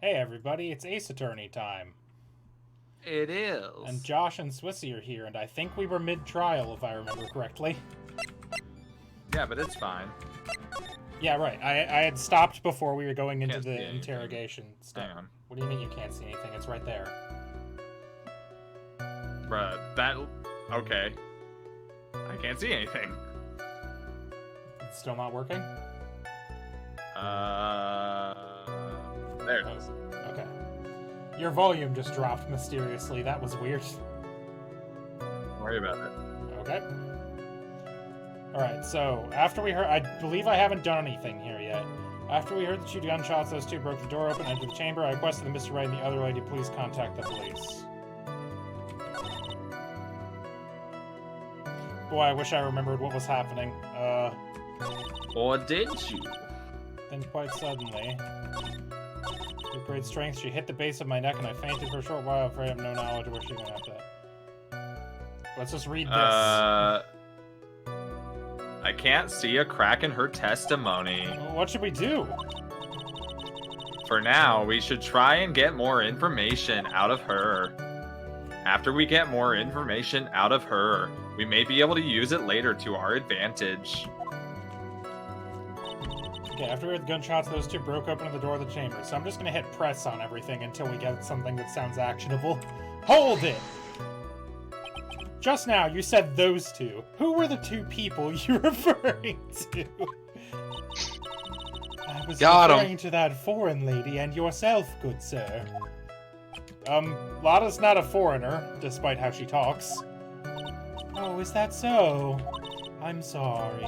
Hey everybody, it's Ace Attorney time. It is. And Josh and Swissy are here, and I think we were mid-trial, if I remember correctly. Yeah, but it's fine. Yeah, right. I had stopped before we were going into Can't see the anything. interrogation step. Hang on. What do you mean you can't see anything? It's right there. Bruh, that... Okay. I can't see anything. It's still not working? There it is. Okay. Your volume just dropped mysteriously. That was weird. Don't worry about it. Okay. Alright, so, after we heard... I believe I haven't done anything here yet. After we heard the 2 gunshots, those 2 broke the door open, entered the chamber. I requested that Mr. Wright and the other lady please contact the police. Boy, I wish I remembered what was happening. Or did you? Then quite suddenly, with great strength, she hit the base of my neck and I fainted for a short while, afraid I have no knowledge of where she went after that. Let's just read this. I can't see a crack in her testimony. What should we do? For now, we should try and get more information out of her. After we get more information out of her, we may be able to use it later to our advantage. Okay, after we heard the gunshots, those 2 broke open the door of the chamber. So I'm just gonna hit press on everything until we get something that sounds actionable. Hold it! Just now, you said those 2. Who were the 2 people you're referring to? I was referring to that foreign lady and yourself, good sir. Lotta's not a foreigner, despite how she talks. Oh, is that so? I'm sorry.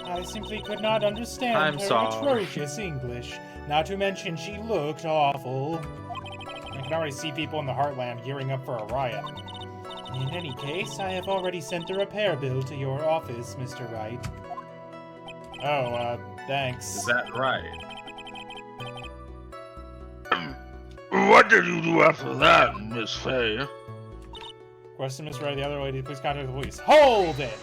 I simply could not understand her atrocious English. Not to mention she looked awful. I can already see people in the Heartland gearing up for a riot. In any case, I have already sent the repair bill to your office, Mr. Wright. Oh, thanks. Is that right? What did you do after that, Miss Faye? Question, Miss Wright, the other lady, please contact the police. Hold it!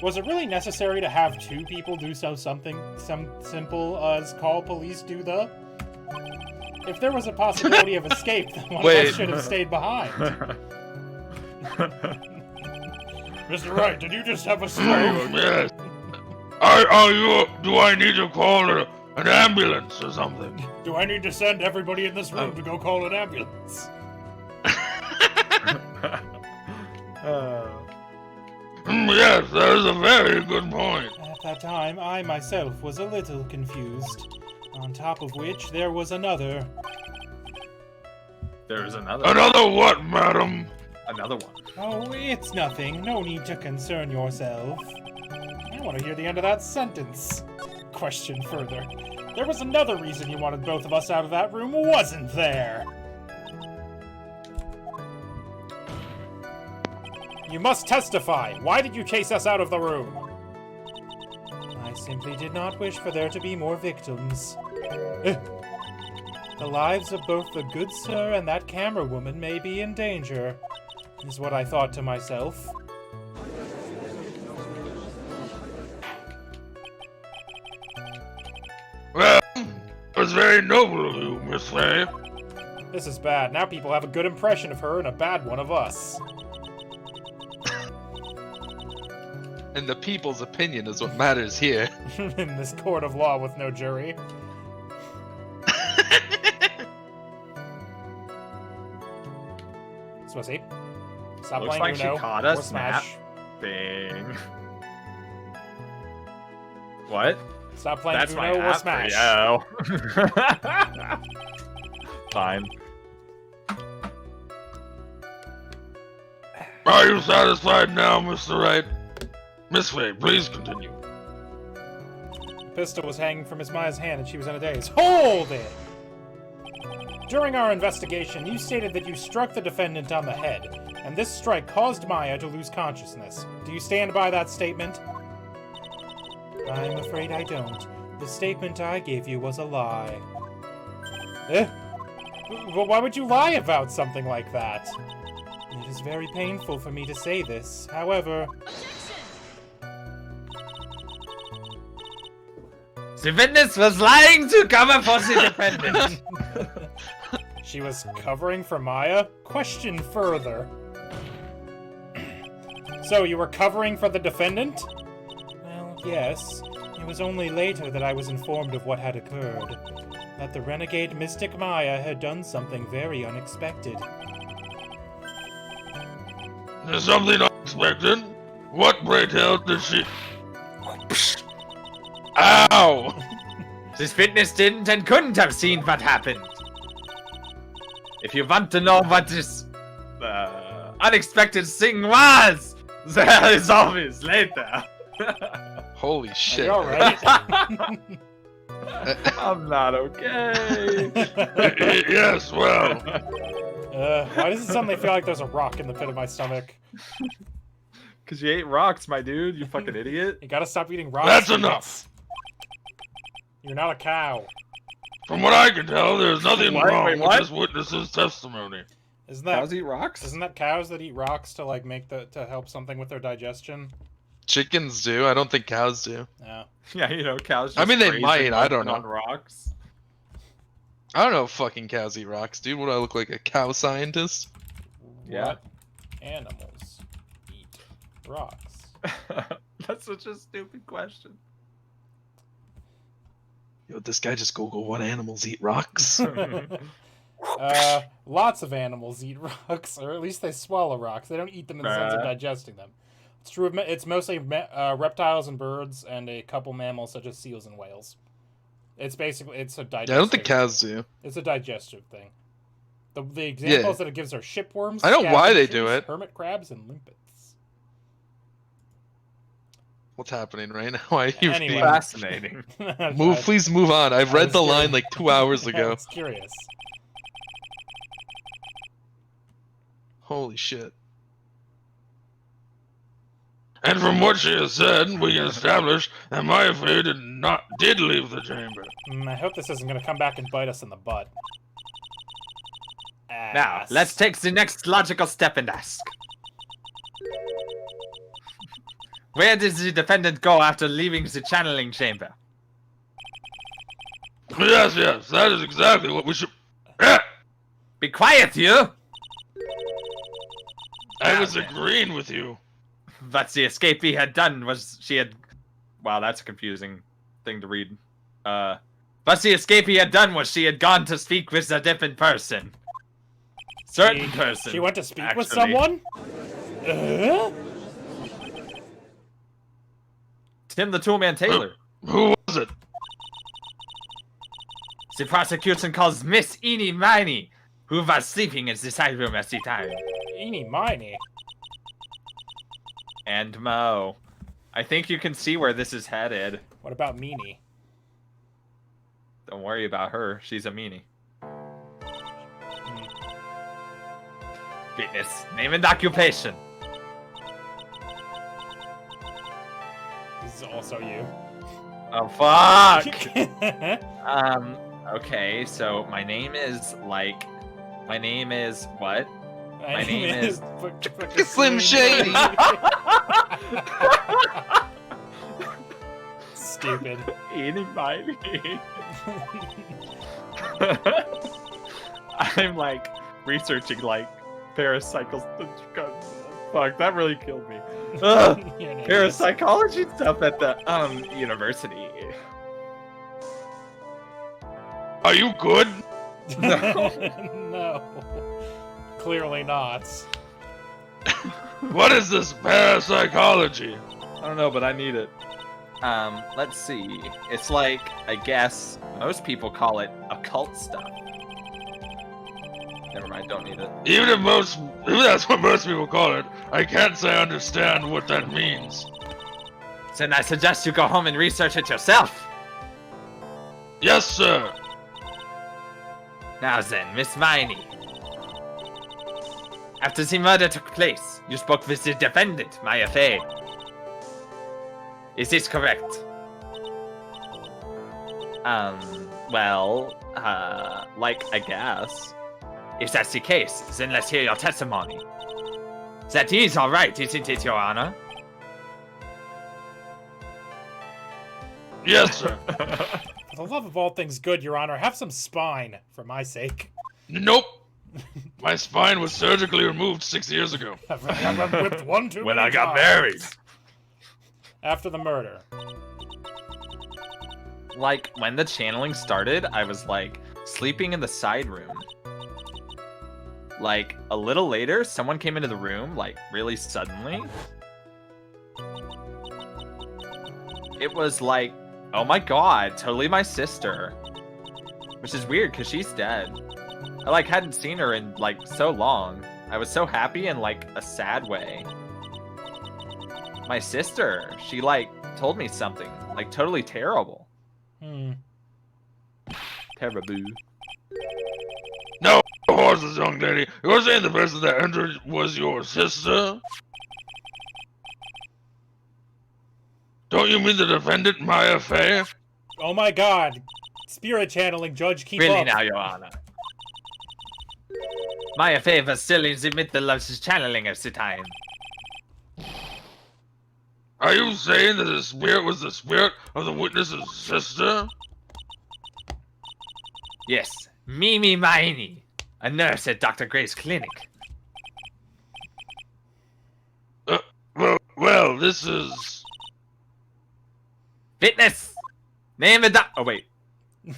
Was it really necessary to have 2 people do something simple as call police do the? If there was a possibility of escape, then one of us should have stayed behind. Mr. Wright, did you just have a stroke? Yes. Do I need to call an ambulance or something? Do I need to send everybody in this room to go call an ambulance? Yes, that is a very good point. At that time, I myself was a little confused. On top of which, there was another. There is another. Another what, madam? Another one. Oh, it's nothing. No need to concern yourself. I want to hear the end of that sentence. Question further. There was another reason you wanted both of us out of that room, wasn't there? You must testify. Why did you chase us out of the room? I simply did not wish for there to be more victims. The lives of both the good sir and that camera woman may be in danger, is what I thought to myself. Well, it was very noble of you, Miss Faye. This is bad. Now people have a good impression of her and a bad one of us. And the people's opinion is what matters here. In this court of law with no jury. Swissy, stop Looks playing like she Uno caught or us Smash. Bing. What? Stop playing That's my Uno or app Smash. for you. Fine. Are you satisfied now, Mr. Wright? Miss Faye, please continue. The pistol was hanging from Miss Maya's hand and she was in a daze. Hold it! During our investigation, you stated that you struck the defendant on the head, and this strike caused Maya to lose consciousness. Do you stand by that statement? I'm afraid I don't. The statement I gave you was a lie. Well, why would you lie about something like that? It is very painful for me to say this, however... The witness was lying to cover for the defendant. She was covering for Maya? Question further. So, you were covering for the defendant? Well, yes. It was only later that I was informed of what had occurred. That the renegade mystic Maya had done something very unexpected. There's something unexpected? What, pray tell, did she... Ow! This witness didn't and couldn't have seen what happened. If you want to know what this unexpected thing was, there is always later. Holy shit. Are you alright? I'm not okay. Yes, well... Why does it suddenly feel like there's a rock in the pit of my stomach? Because you ate rocks, my dude, you fucking idiot. You gotta stop eating rocks. That's enough! You're not a cow. From what I can tell, there's nothing What? wrong Wait, with what? this witness's testimony. Isn't that Cows eat rocks? Isn't that cows that eat rocks to like to help something with their digestion? Chickens do. I don't think cows do. No. Yeah, you know, cows just I mean, they graze might, and I don't on know. rocks. I don't know if fucking cows eat rocks, dude. What do I look like, a cow scientist? Yeah. What animals eat rocks? That's such a stupid question. Yo, this guy just Google what animals eat rocks. Lots of animals eat rocks, or at least they swallow rocks. They don't eat them in the sense of digesting them. It's true. It's mostly reptiles and birds, and a couple mammals such as seals and whales. It's basically a digestive. Yeah, I don't think cows do. It's a digestive thing. The examples that it gives are shipworms. I know why they do scavengers, it. Hermit crabs and limpets. What's happening right now? Why are you Anyway. being- Fascinating. Please move on. I've I read was the curious. line like 2 hours I ago. was curious. Holy shit. And from what she has said, we can establish that Maya did leave the chamber. I hope this isn't going to come back and bite us in the butt. Now, Ass. let's take the next logical step and ask. Where did the defendant go after leaving the channeling chamber? Yes, that is exactly what we should... Ah! Be quiet, you! I was agreeing with you. What the escapee had done was she had... Wow, that's a confusing thing to read. What the escapee had done was she had gone to speak with a different person. Certain person. She went to speak with actually. someone? Tim the Toolman Taylor. Who was it? The prosecution calls Miss Miney, who was sleeping in the side room at the time. Eeny miny. And Mo. I think you can see where this is headed. What about Meanie? Don't worry about her. She's a meanie. Fitness. Name and occupation. This is also you. Oh, fuck! Okay, so my name is, like... My name is... What? My name is... Slim Shady. Stupid. Anybody. I'm like researching like paracycles. Fuck, that really killed me. Ugh, Your name is- parapsychology stuff at the university. Are you good? No. Clearly not. What is this parapsychology? I don't know, but I need it. Let's see. It's like, I guess most people call it occult stuff. Never mind, don't need it. Even if that's what most people call it, I can't say I understand what that means. Then I suggest you go home and research it yourself. Yes, sir. Now then, Miss Miney. After the murder took place, you spoke with the defendant, Maya Fey. Is this correct? Like, I guess. If that's the case, then let's hear your testimony. That is alright, isn't it, Your Honor? Yes, sir. For the love of all things good, Your Honor, have some spine, for my sake. Nope. My spine was surgically removed 6 years ago. Whipped one too When many I got times. married. After the murder. Like, when the channeling started, I was, like, sleeping in the side room. Like, a little later, someone came into the room, like, really suddenly. It was like, oh my god, totally my sister. Which is weird, because she's dead. I, like, hadn't seen her in, like, so long. I was so happy in, like, a sad way. My sister, she, like, told me something, like, totally terrible. Terrible. No horses, young lady. You're saying the person that entered was your sister? Don't you mean the defendant, Maya Fey? Oh my god. Spirit channeling, Judge, keep Really up. now, Your Honor. My favor still in the middle of channeling at the time. Are you saying that the spirit was the spirit of the witness's sister? Yes, Mimi Miney, a nurse at Dr. Gray's clinic. Well, this is... Witness! Name the doc- Oh, wait.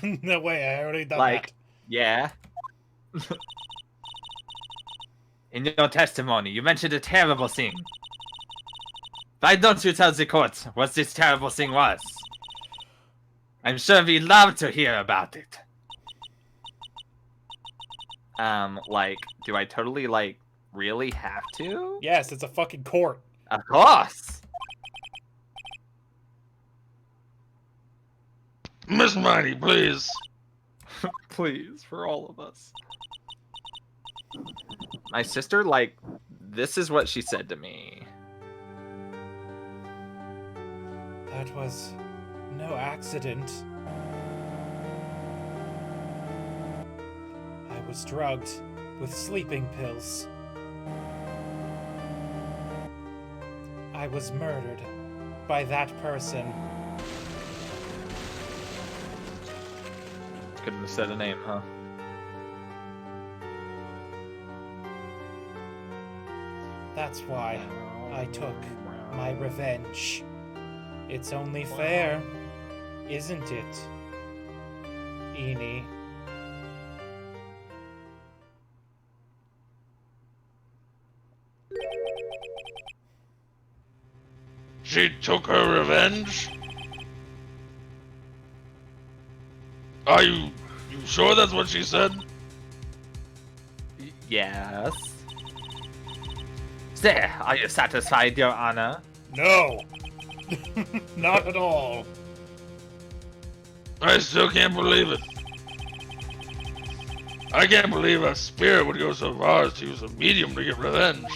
No way, I already done Like, that. yeah. In your testimony, you mentioned a terrible thing. Why don't you tell the court what this terrible thing was? I'm sure we'd love to hear about it. Like, do I totally, like, really have to? Yes, it's a fucking court. Of course! Miss Miney, please. Please, for all of us. My sister, like, this is what she said to me. That was no accident. I was drugged with sleeping pills. I was murdered by that person. Couldn't have said a name, huh? That's why I took my revenge. It's only fair, isn't it, Eenie? She took her revenge? Are you sure that's what she said? Yes. There, are you satisfied, Your Honor? No! Not at all. I still can't believe it. I can't believe a spirit would go so far as to use a medium to get revenge.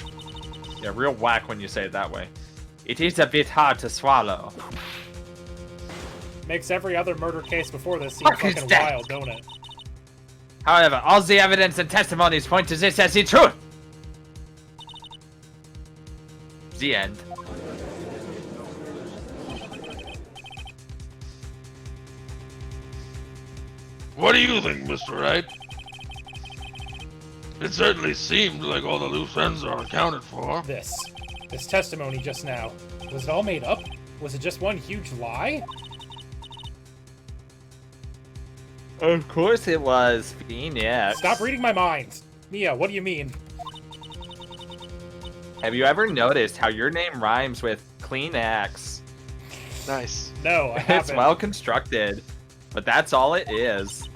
Yeah, real whack when you say it that way. It is a bit hard to swallow. Makes every other murder case before this seem Fuck is fucking that? wild, don't it? However, all the evidence and testimonies point to this as the truth. The end. What do you think, Mr. Wright? It certainly seemed like all the loose ends are accounted for. This testimony just now, was it all made up? Was it just one huge lie? Of course it was, Phoenix. Stop reading my mind. Mia, what do you mean? Have you ever noticed how your name rhymes with Kleenex? Nice. No, I haven't. It's well constructed, but that's all it is.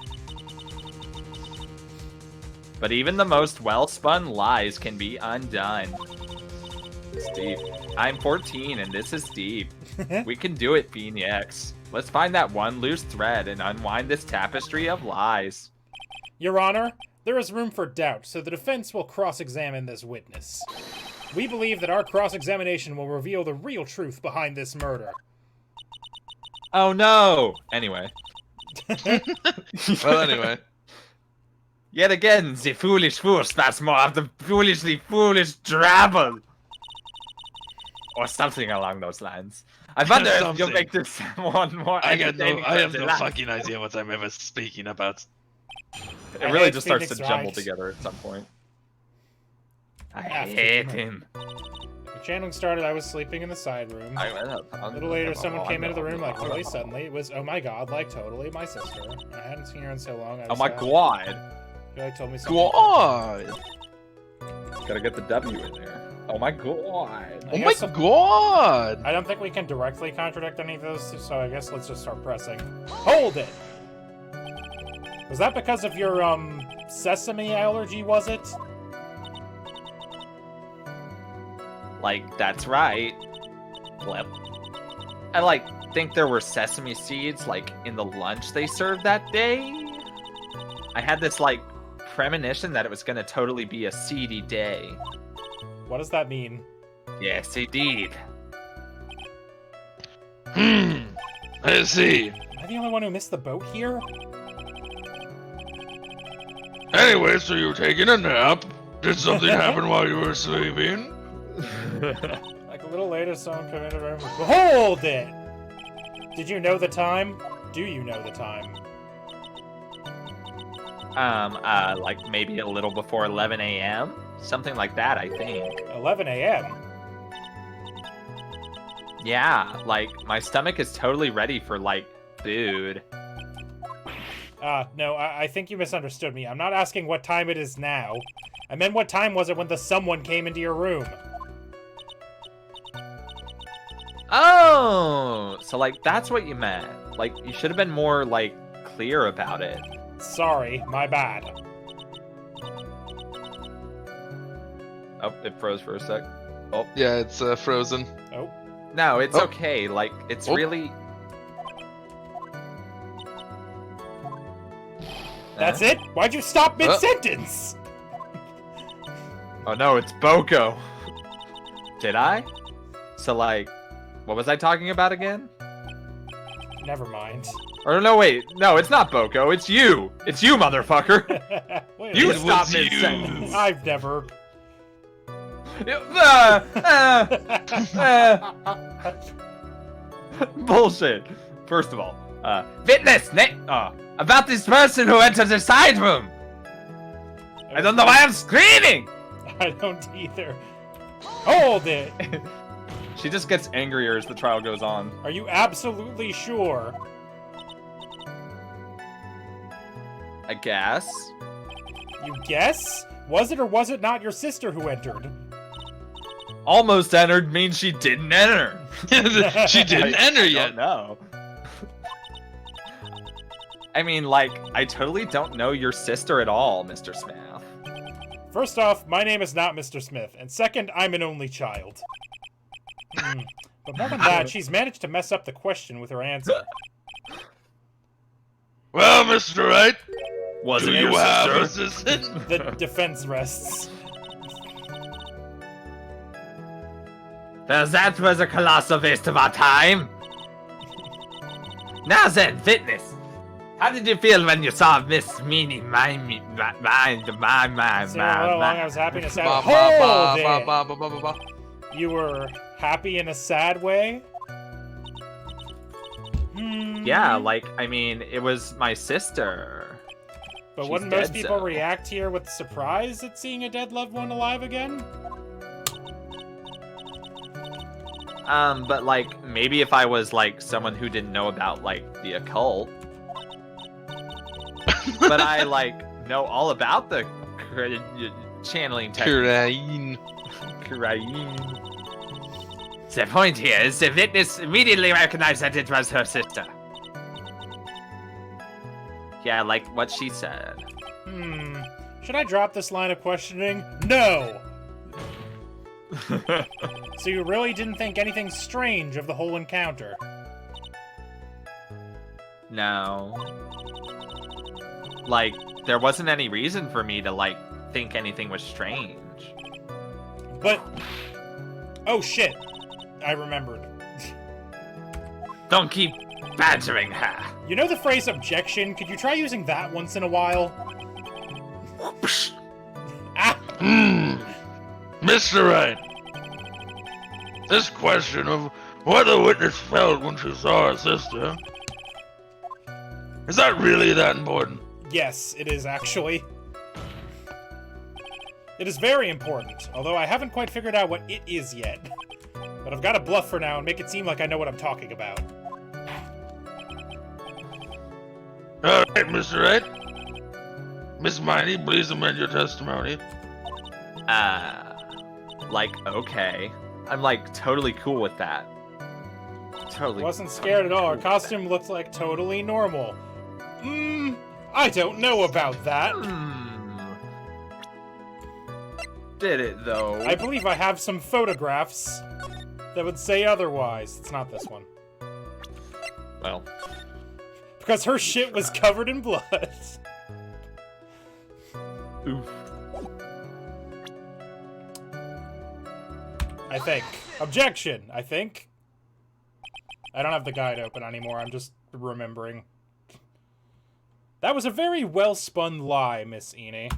But even the most well-spun lies can be undone. It's deep. I'm 14 and this is deep. We can do it, Phoenix. Let's find that one loose thread and unwind this tapestry of lies. Your Honor, there is room for doubt, so the defense will cross-examine this witness. We believe that our cross-examination will reveal the real truth behind this murder. Oh no! Anyway. Well, anyway. Yet again, the foolish fool starts more of the foolishly foolish drabble. Or something along those lines. I wonder if you'll Something. make this one more I have entertaining no than the last. fucking idea what I'm ever speaking about. It really just starts to jumble together at some point. I hate him. The channeling started, I was sleeping in the side room. A little later, someone came into the room, like, really suddenly. It was, oh my god, like, totally my sister. I hadn't seen her in so long. Oh my god. She like, told me something. God! Gotta get the W in there. Oh my god. Oh my god! I don't think we can directly contradict any of those, so I guess let's just start pressing. Hold it! Was that because of your, sesame allergy, was it? Like, that's right. Flip. I, like, think there were sesame seeds, like, in the lunch they served that day. I had this, like, premonition that it was gonna totally be a seedy day. What does that mean? Yes, indeed. I see. Am I the only one who missed the boat here? Anyway, so you were taking a nap. Did something happen while you were sleeping? Like a little later, someone came into the room. Hold it! Did you know the time? Do you know the time? Like maybe a little before 11 a.m.? Something like that, I think. 11 a.m.? Yeah, like, my stomach is totally ready for, like, food. No, I think you misunderstood me. I'm not asking what time it is now. I meant what time was it when the someone came into your room? Oh! So, like, that's what you meant. Like, you should have been more, like, clear about it. Sorry, my bad. Oh, it froze for a sec. Oh. Yeah, it's frozen. Oh. No, it's okay. Like, it's really... That's it? Why'd you stop mid-sentence? Oh no, it's Boko. Did I? So, like, what was I talking about again? Never mind. Or no, wait. No, it's not Boko. It's you. It's you, motherfucker. You stop mid-sentence. I've never... Bullshit. First of all, witness, about this person who entered the side room. I don't know why I'm screaming. I don't either. Hold it. She just gets angrier as the trial goes on. Are you absolutely sure? I guess. You guess? Was it or was it not your sister who entered? Almost entered means she didn't enter. She didn't enter yet. No. I mean, like, I totally don't know your sister at all, Mr. Smith. First off, my name is not Mr. Smith, and second, I'm an only child. But more than that, she's managed to mess up the question with her answer. Well, Mr. Wright, do you have a sister? The defense rests. Well, that was a colossal waste of our time. Now then, fitness. How did you feel when you saw Miss Miney, my. So how long I was happy in a sad way. Hold it! You were happy in a sad way? Yeah, like, I mean, it was my sister. But She's wouldn't most dead, people so. react here with surprise at seeing a dead loved one alive again? But, like, maybe if I was, like, someone who didn't know about, like, the occult. But I, like, know all about the channeling technique. Kurain. The point here is the witness immediately recognized that it was her sister. Yeah, like what she said. Should I drop this line of questioning? No! So you really didn't think anything strange of the whole encounter? No. Like, there wasn't any reason for me to, like, think anything was strange. But... Oh shit! I remembered. Don't keep badgering her. You know the phrase objection? Could you try using that once in a while? Ah! Mr. Wright, this question of what the witness felt when she saw her sister, is that really that important? Yes, it is actually. It is very important, although I haven't quite figured out what it is yet. But I've got to bluff for now and make it seem like I know what I'm talking about. Alright, Mr. Wright. Miss Miney, please amend your testimony. Okay. I'm, like, totally cool with that. Totally. Wasn't scared at all. Her costume looked like totally normal. I don't know about that. Did it, though? I believe I have some photographs that would say otherwise. It's not this one. Well. Because her shit was covered in blood. Oof. I think. Objection, I think. I don't have the guide open anymore, I'm just remembering. That was a very well-spun lie, Miss Eni.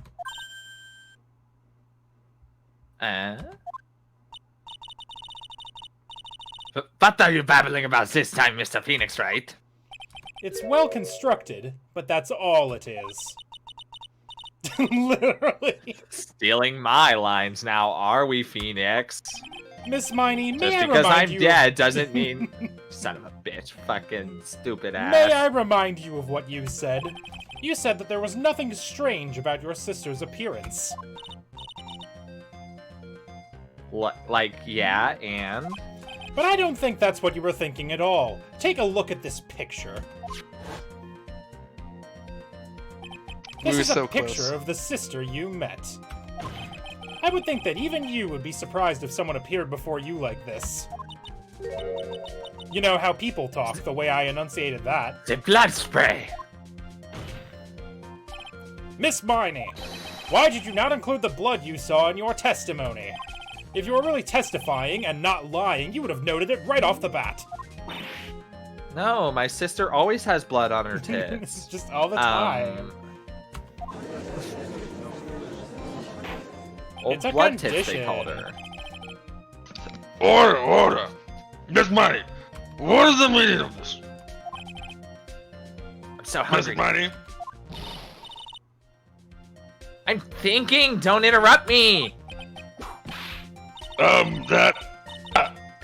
What are you babbling about this time, Mr. Phoenix, Wright? It's well-constructed, but that's all it is. Literally. Stealing my lines now, are we, Phoenix? Miss Miney, may Just I because remind I'm you dead doesn't mean... Son of a bitch. Fucking stupid ass. May I remind you of what you said? You said that there was nothing strange about your sister's appearance. Like, yeah, and? But I don't think that's what you were thinking at all. Take a look at this picture. This is a picture of the sister you met. I would think that even you would be surprised if someone appeared before you like this. You know how people talk, the way I enunciated that. The blood spray! Miss Miney, why did you not include the blood you saw in your testimony? If you were really testifying and not lying, you would have noted it right off the bat. No, my sister always has blood on her tits. It's just all the time. Old blood tits, they called her. Order! Miss Miney, what is the meaning of this? I'm so hungry. Miss Miney? I'm thinking! Don't interrupt me! That...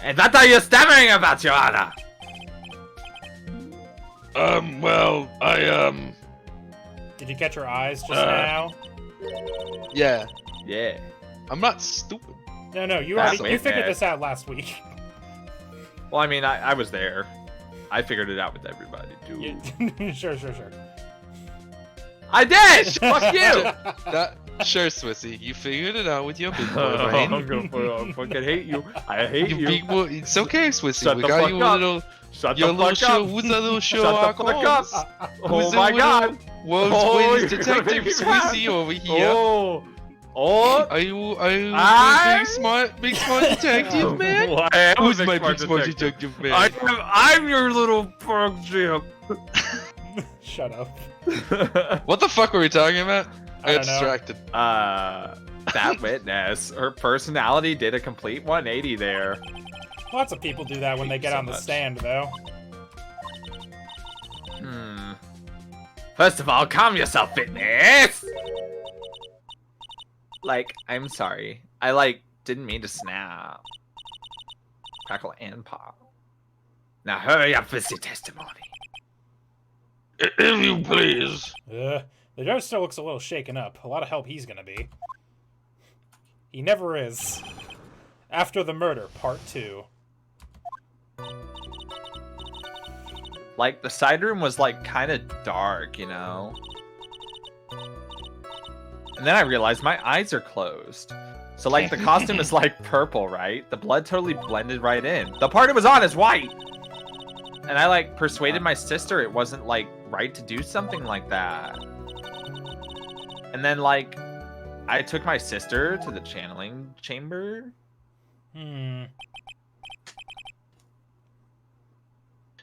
And what are you stammering about, Your Honor? Well, Did you catch her eyes just now? Yeah. Yeah. I'm not stupid. No, you That's already you figured witness. this out last week. Well, I mean, I was there. I figured it out with everybody, dude. Yeah. Sure. I did! Fuck you! Sure, Swissy. You figured it out with your big boy brain. I'm gonna fucking hate you. I hate you. Big boy. It's okay, Swissy. Shut we the got fuck you up. a little... Shut your the little fuck show. up. Who's that little show? Shut the fuck up. Oh my god. World's Oh, greatest you're gonna detective, make me mad. Swissy, over here. Oh. Are you I'm- big smart detective, man? Well, I am Who's a my smart big smart detective. detective, man? I'm your little pug chip. Shut up. What the fuck were we talking about? I I don't got know. distracted. That witness. Her personality did a complete 180 there. Lots of people do that when they get so on the much. stand, though. First of all, calm yourself, fitness! Like, I'm sorry. I, didn't mean to snap. Crackle and pop. Now hurry up with the testimony. if you please. The judge still looks a little shaken up. A lot of help he's gonna be. He never is. After the murder, part 2. Like, the side room was, kind of dark, you know? And then I realized my eyes are closed. So, the costume is, purple, right? The blood totally blended right in. The part it was on is white! And I, persuaded my sister it wasn't, right to do something like that. And then, I took my sister to the channeling chamber.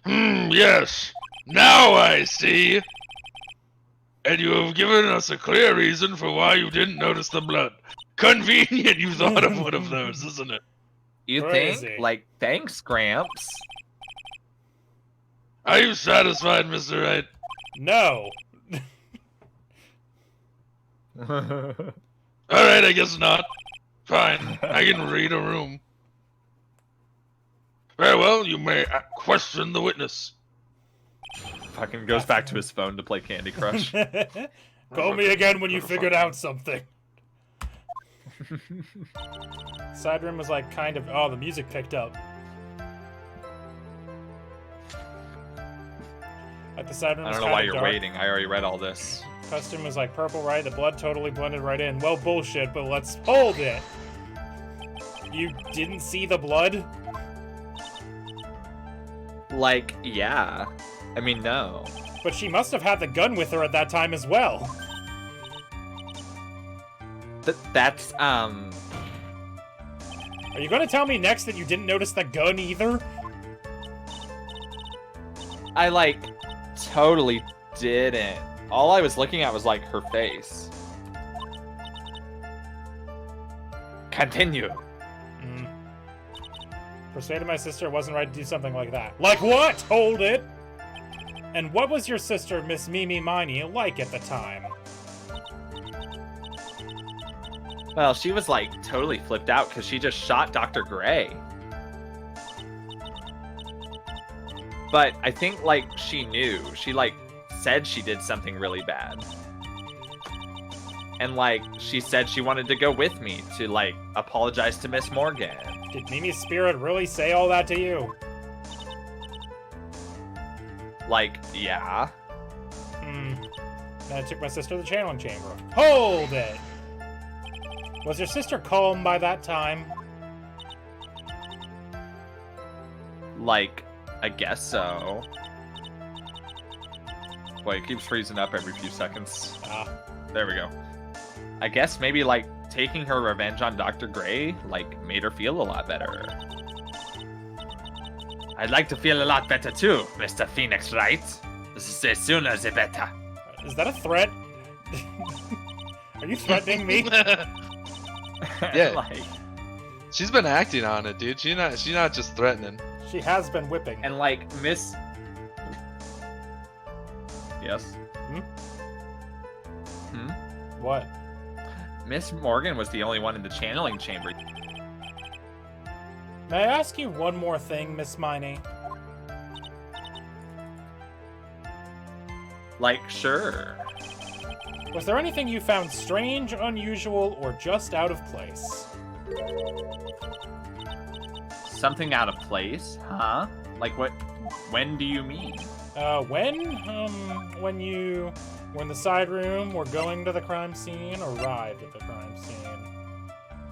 Yes. Now I see. And you have given us a clear reason for why you didn't notice the blood. Convenient you thought of one of those, isn't it? You Crazy. think? Thanks, Gramps. Are you satisfied, Mr. Wright? No. Alright, I guess not. Fine, I can read a room. Very well, you may question the witness. Fucking goes back to his phone to play Candy Crush. Call me again when you figured out something. Side room was like kind of... Oh, the music picked up. At the side room I was don't know why kinda you're dark. waiting. I already read all this. Costume was like purple, right? The blood totally blended right in. Well, bullshit, but let's hold it. You didn't see the blood? Like, yeah. I mean, no. But she must have had the gun with her at that time as well. That's, Are you gonna tell me next that you didn't notice the gun either? I, like, totally didn't. All I was looking at was, like, her face. Continue. Persuaded my sister it wasn't right to do something like that. Like what? Hold it! And what was your sister, Miss Mimi Miney, like at the time? Well, she was, like, totally flipped out because she just shot Dr. Gray. But I think, like, she knew. She, like, said she did something really bad. And, like, she said she wanted to go with me to, like, apologize to Miss Morgan. Did Mimi's spirit really say all that to you? Like, yeah. Then I took my sister to the channeling chamber. Hold it! Was your sister calm by that time? Like, I guess so. Boy, it keeps freezing up every few seconds. There we go. I guess maybe, like, taking her revenge on Dr. Gray, like, made her feel a lot better. I'd like to feel a lot better too, Mr. Phoenix, right? The sooner the better. Is that a threat? Are you threatening me? Yeah. Like, She's been acting on it, dude. She's not just threatening. She has been whipping. and, like, Miss... Yes? What? Miss Morgan was the only one in the channeling chamber. May I ask you one more thing, Miss Miney? Like, sure. Was there anything you found strange, unusual, or just out of place? Something out of place? Huh? Like, what? When do you mean? When the side room were going to the crime scene, arrived at the crime scene.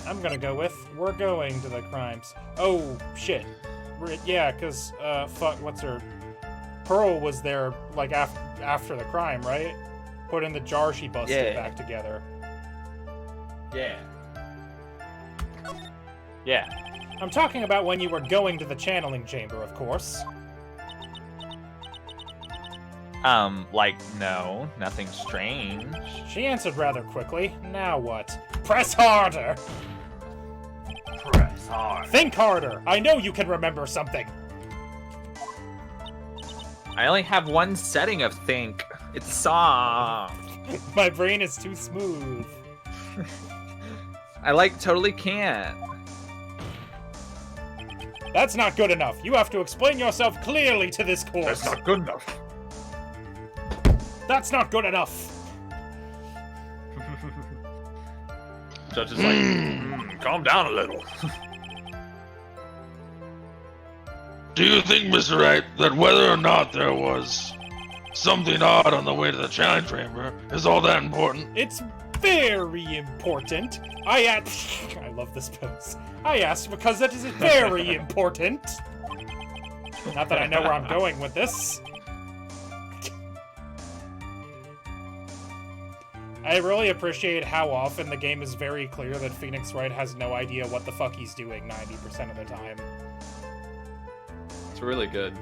I'm gonna go with, we're going to the crime scene. Oh, shit. Yeah, cause, fuck, what's her... Pearl was there, like, after the crime, right? Put in the jar she busted back together. Yeah. Yeah. I'm talking about when you were going to the channeling chamber, of course. Like, no, nothing strange. She answered rather quickly. Now what? Press harder! Press hard. Think harder! I know you can remember something! I only have one setting of think. It's soft. My brain is too smooth. I, like, totally can't. That's not good enough. You have to explain yourself clearly to this court. That's not good enough. That's not good enough. Judge is like, calm down a little. Do you think, Mr. Wright, that whether or not there was something odd on the way to the challenge chamber is all that important? It's very important. I love this pose. I asked because it is very important. Not that I know where I'm going with this. I really appreciate how often the game is very clear that Phoenix Wright has no idea what the fuck he's doing 90% of the time. It's really good.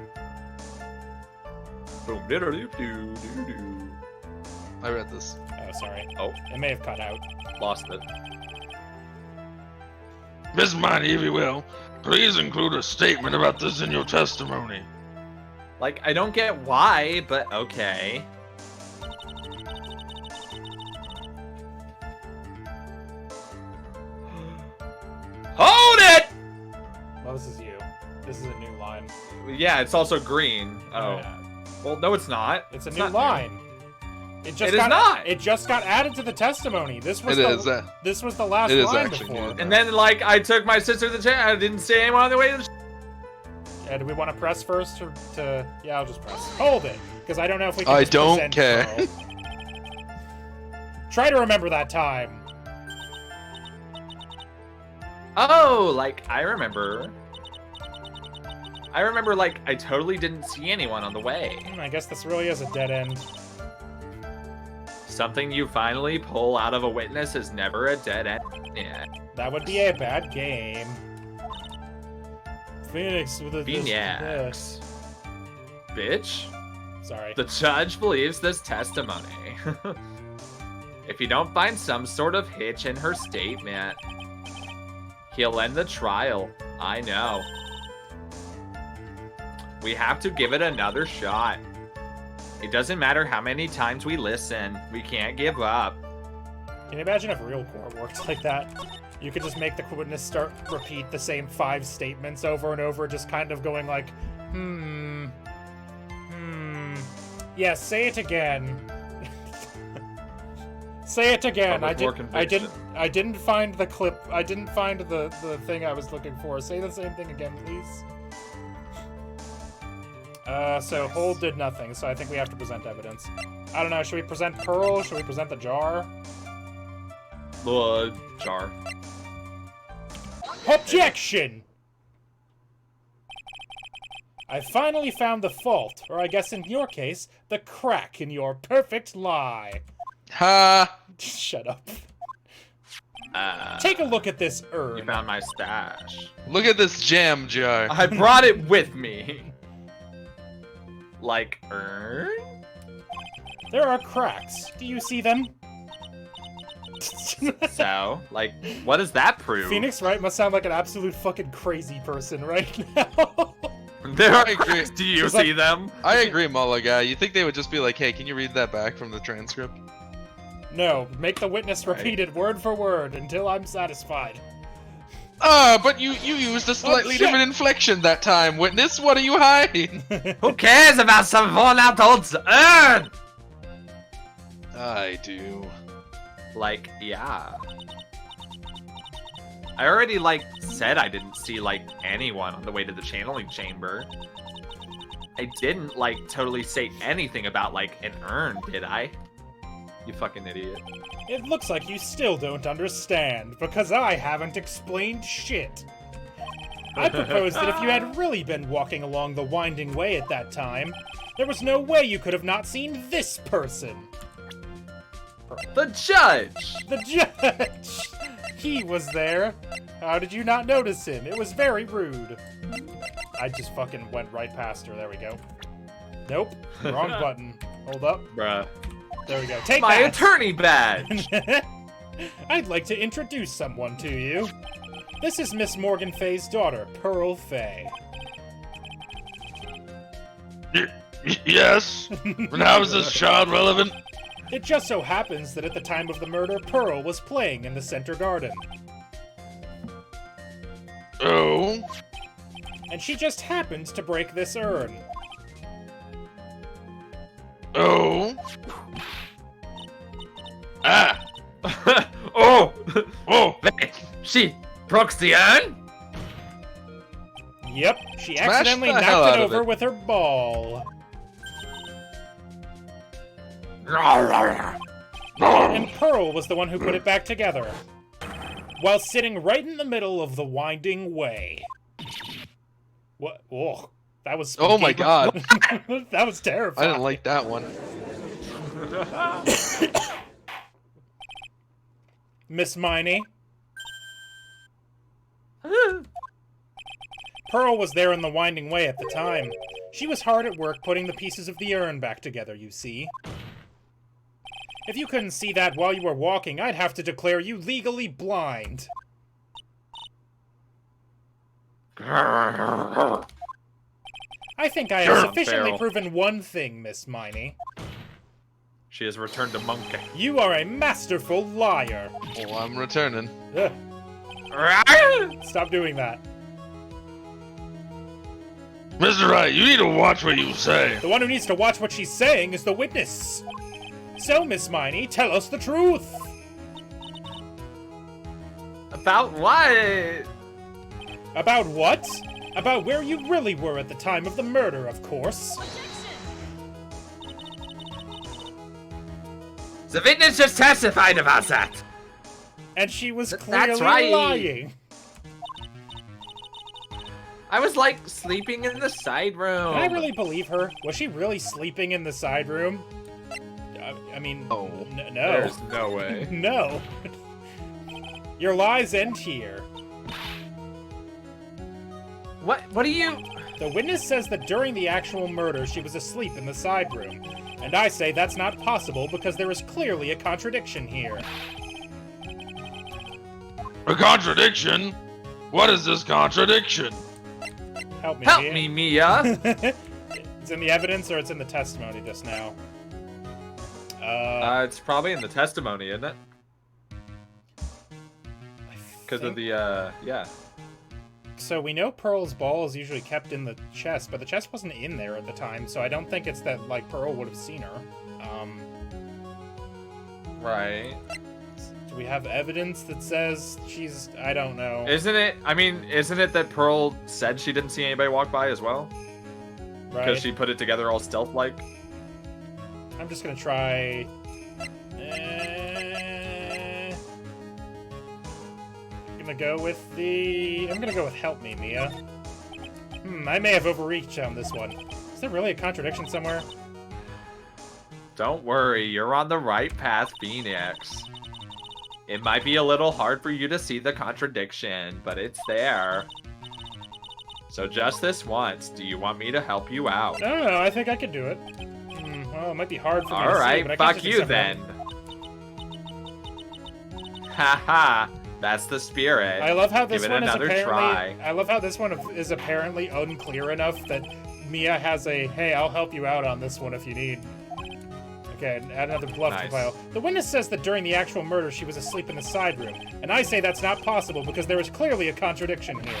Boom, do. I read this. Oh, sorry. Oh, It may have cut out. lost it. Miss Miney, if you will, please include a statement about this in your testimony. Like, I don't get why, but okay. Oh, this is you. This is a new line. Yeah, it's also green. Oh. Yeah. Well, no, it's not. It's a new not line. It is not. It just got added to the testimony. This was this was the last It is line actually before. And then, like, I took my sister to the chair. I didn't see anyone on the way to the Yeah, do we want to press first or to? Yeah, I'll just press. Hold it, because I don't know if we can. I just don't present care. Pearl. Try to remember that time. Oh, like, I remember. Like, I totally didn't see anyone on the way. I guess this really is a dead end. Something you finally pull out of a witness is never a dead end. Yeah. That would be a bad game. Phoenix with a Phoenix. Bitch. Sorry. The judge believes this testimony. If you don't find some sort of hitch in her statement, he'll end the trial. I know. We have to give it another shot. It doesn't matter how many times we listen. We can't give up. Can you imagine if real court worked like that? You could just make the witness repeat the same 5 statements over and over, just kind of going like, Yes, say it again. Say it again. I didn't find the clip. I didn't find the thing I was looking for. Say the same thing again, please. So hold did nothing, so I think we have to present evidence. I don't know, should we present Pearl? Should we present the jar? Jar. Objection! I finally found the fault, or I guess in your case, the crack in your perfect lie. Ha! Shut up. Take a look at this urn. You found my stash. Look at this jam jar. I brought it with me. Like, urn? There are cracks. Do you see them? So, like, what does that prove? Phoenix Wright must sound like an absolute fucking crazy person right now. There are I agree. cracks. Do you It's see like- them? I agree, MAGICA. You think they would just be like, hey, can you read that back from the transcript? No, make the witness repeat it word for word until I'm satisfied. But you used a slightly shit. different inflection that time, witness. What are you hiding? Who cares about some worn-out old urn? I do. Like, yeah. I already, like, said I didn't see, like, anyone on the way to the channeling chamber. I didn't, like, totally say anything about, like, an urn, did I? You fucking idiot. It looks like you still don't understand, because I haven't explained shit. I propose that if you had really been walking along the winding way at that time, there was no way you could have not seen this person. The judge! The judge! He was there. How did you not notice him? It was very rude. I just fucking went right past her. There we go. Nope. Wrong button. Hold up. Bruh. There we go. Take My that! attorney badge! I'd like to introduce someone to you. This is Miss Morgan Fay's daughter, Pearl Fay. Yes? And how is this child relevant? It just so happens that at the time of the murder, Pearl was playing in the center garden. Oh? And she just happened to break this urn. Oh? Ah! Oh! Oh! She broke the urn? Yep, she Smash accidentally the hell knocked it out of over it. with her ball. And Pearl was the one who put it back together, while sitting right in the middle of the winding way. What? Oh, that was spooky. Oh my god. That was I terrifying. didn't like that one. Miss Miney. Pearl was there in the winding way at the time. She was hard at work putting the pieces of the urn back together, you see. If you couldn't see that while you were walking, I'd have to declare you legally blind. I think I have Sure, sufficiently Farrell. proven one thing, Miss Miney. She has returned to monkey. You are a masterful liar. Well, I'm returning. Ugh, stop doing that. Mr. Wright, you need to watch what you say. The one who needs to watch what she's saying is the witness. So, Miss Miney, tell us the truth. About what? About what? About where you really were at the time of the murder, of course. The witness just testified about that. And she was That's clearly right. lying. I was like sleeping in the side room. Can I really believe her? Was she really sleeping in the side room? I mean, Oh, no. There's no way. No. Your lies end here. What do you... The witness says that during the actual murder, she was asleep in the side room. And I say that's not possible because there is clearly a contradiction here. A contradiction? What is this contradiction? Help me, Help Mia. me, Mia. It's in the evidence or it's in the testimony just now? It's probably in the testimony, isn't it? Because of the, yeah. So we know Pearl's ball is usually kept in the chest, but the chest wasn't in there at the time, so I don't think it's that, like, Pearl would have seen her. Right. Do we have evidence that says she's... I don't know. Isn't it, I mean, isn't it that Pearl said she didn't see anybody walk by as well? Right? Because she put it together all stealth-like? I'm just gonna try... I'm gonna go with Help Me, Mia. I may have overreached on this one. Is there really a contradiction somewhere? Don't worry, you're on the right path, Phoenix. It might be a little hard for you to see the contradiction, but it's there. So just this once, do you want me to help you out? I don't know, I think I could do it. Well, it might be hard for me to see, Alright, but I can't fuck just you accept then. Haha, that's the spirit. I love how this Give it one is another apparently. try. I love how this one is apparently unclear enough that Mia has a "Hey, I'll help you out on this one if you need." Okay, add another bluff to the Nice. pile. The witness says that during the actual murder she was asleep in the side room, and I say that's not possible because there is clearly a contradiction here.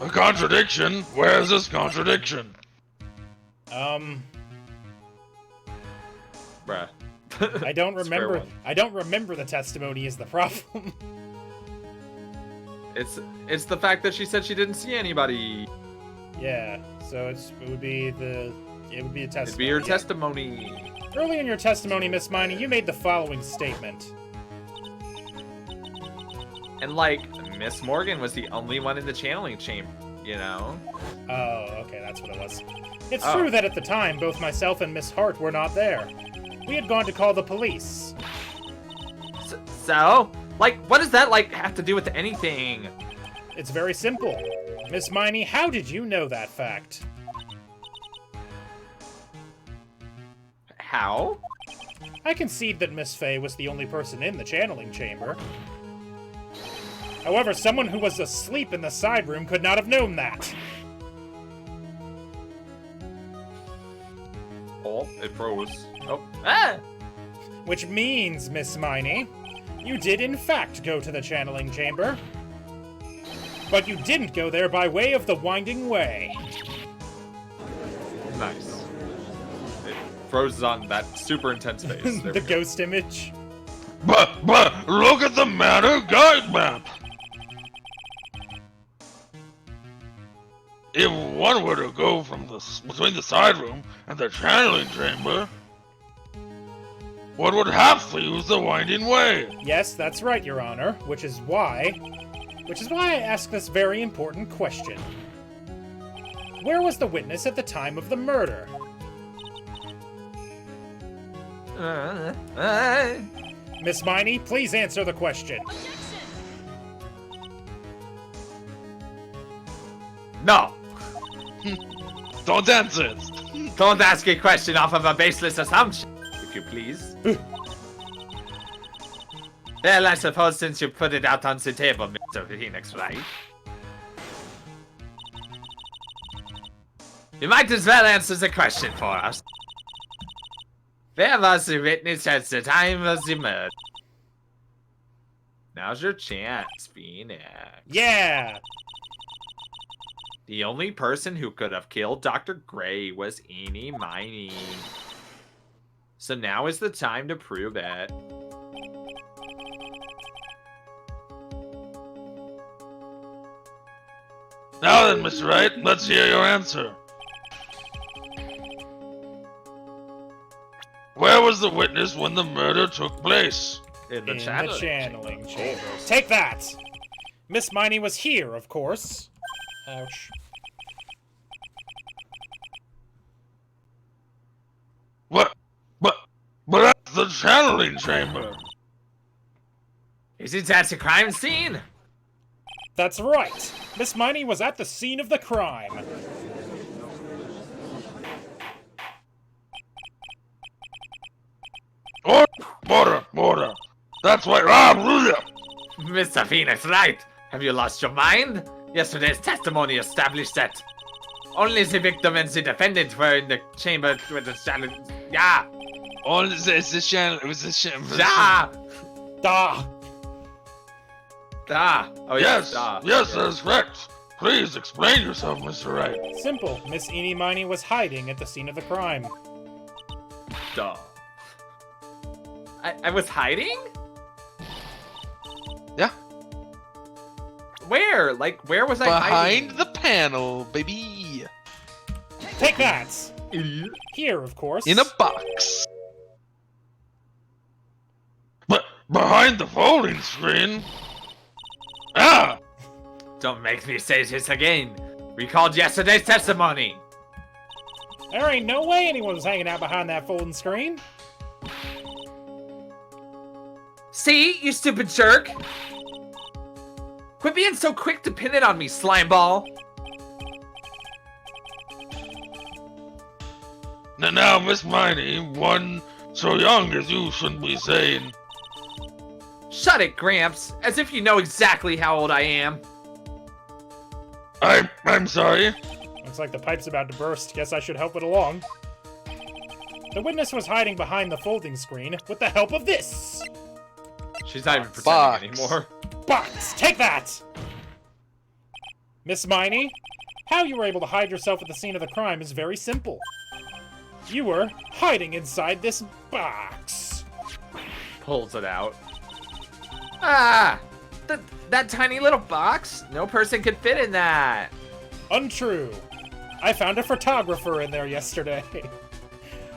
A contradiction? Where is this contradiction? Bruh. I don't It's a fair remember. one. I don't remember the testimony is the problem. It's the fact that she said she didn't see anybody. Yeah, so it would be a testimony. It'd be your yeah. testimony. Early in your testimony, Miss Miney, you made the following statement. And like, Miss Morgan was the only one in the channeling chamber, you know? Oh, okay, that's what it was. It's Oh. true that at the time, both myself and Miss Hart were not there. We had gone to call the police. So? Like, what does that, like, have to do with anything? It's very simple. Miss Miney, how did you know that fact? How? I concede that Miss Fey was the only person in the channeling chamber. However, someone who was asleep in the side room could not have known that. Oh, it froze. Oh, ah! Which means, Miss Miney, you did in fact go to the channeling chamber. But you didn't go there by way of the winding way. Nice. It froze on that super intense face. There The we go. ghost image. But, look at the matter guide map! If one were to go from between the side room and the channeling chamber, one would have to use the winding way. Yes, that's right, Your Honor, which is why I ask this very important question. Where was the witness at the time of the murder? Miss Miney, please answer the question. No! Don't answer it. Don't ask a question off of a baseless assumption, if you please. Well, I suppose since you put it out on the table, Mr. Phoenix, right? You might as well answer the question for us. Where was the witness at the time of the murder? Now's your chance, Phoenix. Yeah! The only person who could have killed Dr. Gray was Eeny Miney. So now is the time to prove it. Now then, Mr. Wright, let's hear your answer. Where was the witness when the murder took place? In the In the channel. channeling chambers. Take that! Miss Miney was here, of course. Ouch. But that's the channeling chamber. Is it at the crime scene? That's right. Miss Miney was at the scene of the crime. Order. That's why. Mr. Phoenix, right? Have you lost your mind? Yesterday's testimony established that only the victim and the defendant were in the chamber with the challenge. Yeah. It's the channel. It was the channel. Da. Da! Da. Oh Yes, da. yes, that's correct. Please explain yourself, Mr. Wright. Simple. Miss Eeny Miney was hiding at the scene of the crime. Duh. I was hiding? Yeah. Where? Like, where was I hiding? Behind the panel, baby. Take that! Idiot. Here, of course. In a box. But behind the folding screen. Ah! Don't make me say this again. Recalled yesterday's testimony. There ain't no way anyone was hanging out behind that folding screen. See, you stupid jerk. Quit being so quick to pin it on me, slimeball. Now, Miss Miney, one so young as you shouldn't be saying. Shut it, Gramps. As if you know exactly how old I am. I'm sorry. Looks like the pipe's about to burst. Guess I should help it along. The witness was hiding behind the folding screen with the help of this! She's not even Box. pretending anymore. Box! Take that! Miss Miney, how you were able to hide yourself at the scene of the crime is very simple. You were hiding inside this box. Pulls it out. Ah! That tiny little box? No person could fit in that. Untrue. I found a photographer in there yesterday.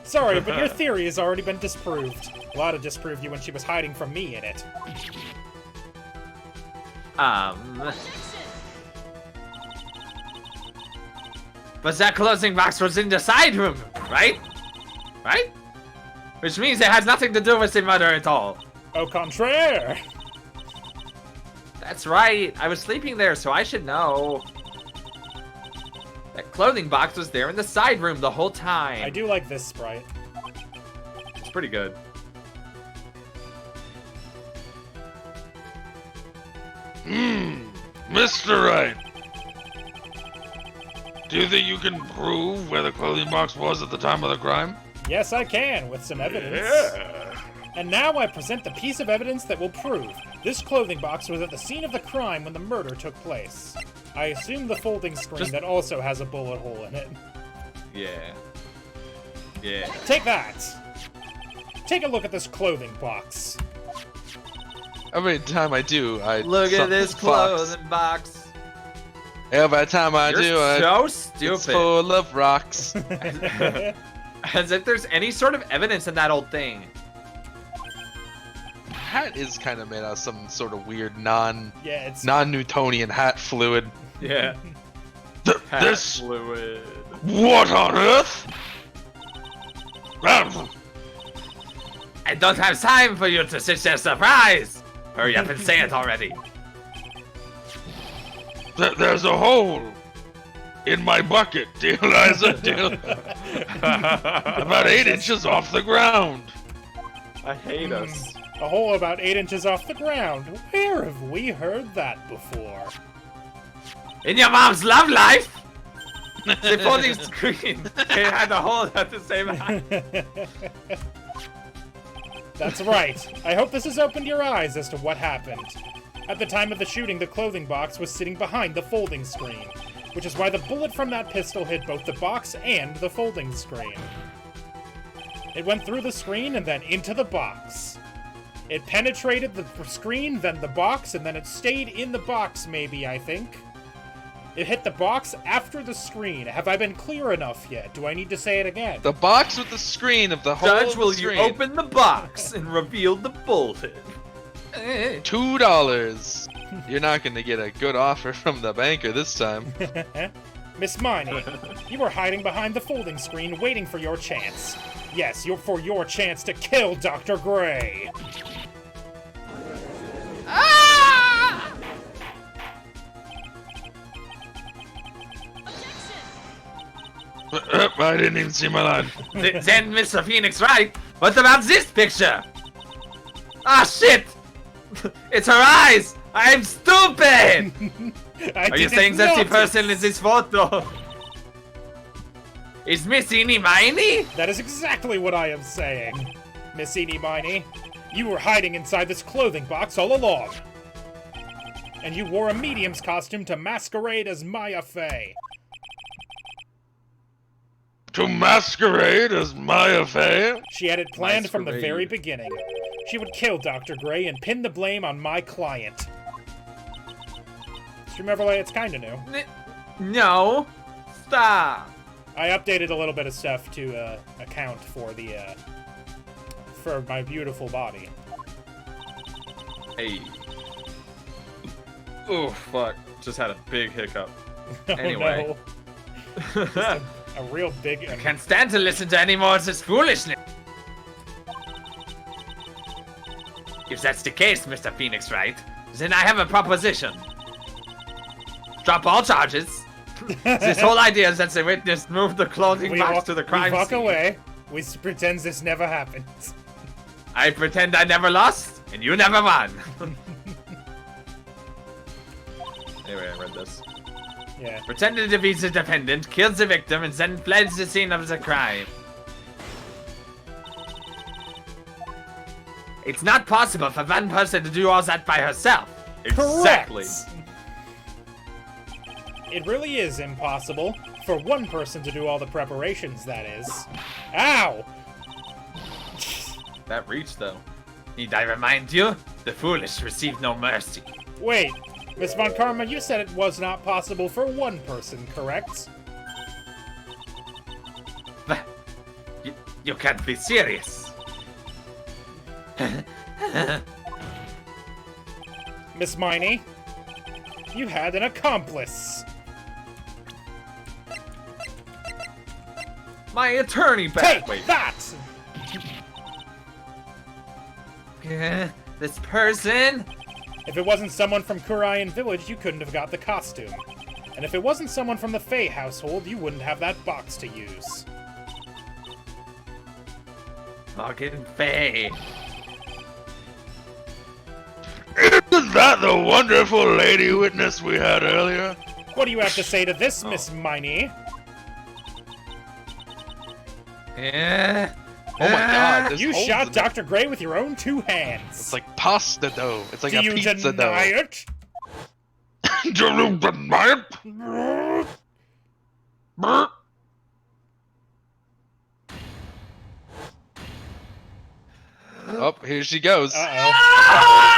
Sorry, but your theory has already been disproved. Lada disproved you when she was hiding from me in it. But that closing box was in the side room, right? Right? Which means it has nothing to do with the murder at all. Au contraire! That's right. I was sleeping there, so I should know. That clothing box was there in the side room the whole time. I do like this sprite. It's pretty good. Mr. Wright. Do you think you can prove where the clothing box was at the time of the crime? Yes, I can, with some evidence. Yeah. And now I present the piece of evidence that will prove this clothing box was at the scene of the crime when the murder took place. I assume the folding screen that also has a bullet hole in it. Yeah. Yeah. Take that! Take a look at this clothing box. Every time I do, I Look at this box. clothing box. Every time I You're do, so it's stupid. full of rocks. As if there's any sort of evidence in that old thing. Hat is kind of made out of some sort of weird Yeah, it's non-Newtonian hat fluid. Yeah. This. fluid. What on earth? I don't have time for you to sit there surprised. Hurry up and say it already. There's a hole in my bucket, dear Liza. About 8 inches off the ground. I hate us. a hole about 8 inches off the ground. Where have we heard that before? In your mom's love life? The folding screen. They had the hole at the same time. That's right. I hope this has opened your eyes as to what happened. At the time of the shooting, the clothing box was sitting behind the folding screen. which is why the bullet from that pistol hit both the box and the folding screen. It went through the screen and then into the box. It penetrated the screen, then the box, and then it stayed in the box, maybe, I think. It hit the box after the screen. Have I been clear enough yet? Do I need to say it again? The box with the screen of the whole Judge, of the will screen. you open the box and reveal the bullet? $2. You're not gonna get a good offer from the banker this time. Miss Miney, you were hiding behind the folding screen waiting for your chance. Yes, for your chance to kill Dr. Gray. I didn't even see my line. Then, Mr. Phoenix Wright, what about this picture? Ah, shit! It's her eyes! I'm stupid! Are you saying that the person in this photo is Miss Miney? That is exactly what I am saying. Miss Miney, you were hiding inside this clothing box all along. And you wore a medium's costume to masquerade as Maya Fey. To masquerade as Maya Fey? She had it planned from the very beginning. She would kill Dr. Gray and pin the blame on my client. Chevrolet, it's kinda new. No. Stop. I updated a little bit of stuff to account for the for my beautiful body. Hey. Oh, fuck. Just had a big hiccup. Oh, Anyway. no. Just a real big... I can't stand to listen to any more of this foolishness. If that's the case, Mr. Phoenix Wright, then I have a proposition. Drop all charges. This whole idea is that the witness moved the clothing box to the crime We walk scene. away. We pretend this never happened. I pretend I never lost, and you never won. Anyway, I read this. Yeah. Pretended to be the defendant, killed the victim, and then fled the scene of the crime. It's not possible for one person to do all that by herself. Exactly. Correct. It really is impossible for one person to do all the preparations, that is. Ow! That reach, though. Need I remind you? The foolish receive no mercy. Wait, Miss Von Karma, you said it was not possible for one person, correct? You can't be serious. Miss Miney, you had an accomplice. My attorney back. Take that! This person? If it wasn't someone from Kurian Village, you couldn't have got the costume. And if it wasn't someone from the Fey household, you wouldn't have that box to use. Fucking Fey. Isn't that the wonderful lady witness we had earlier? What do you have to say to this, Miss Miney? Yeah. Oh my god, there's You holes shot in it. Dr. Gray with your own two hands. It's like pasta dough. It's like Do a you pizza deny dough. it? Do you deny it? Brr. Oh, here she goes. Uh-oh.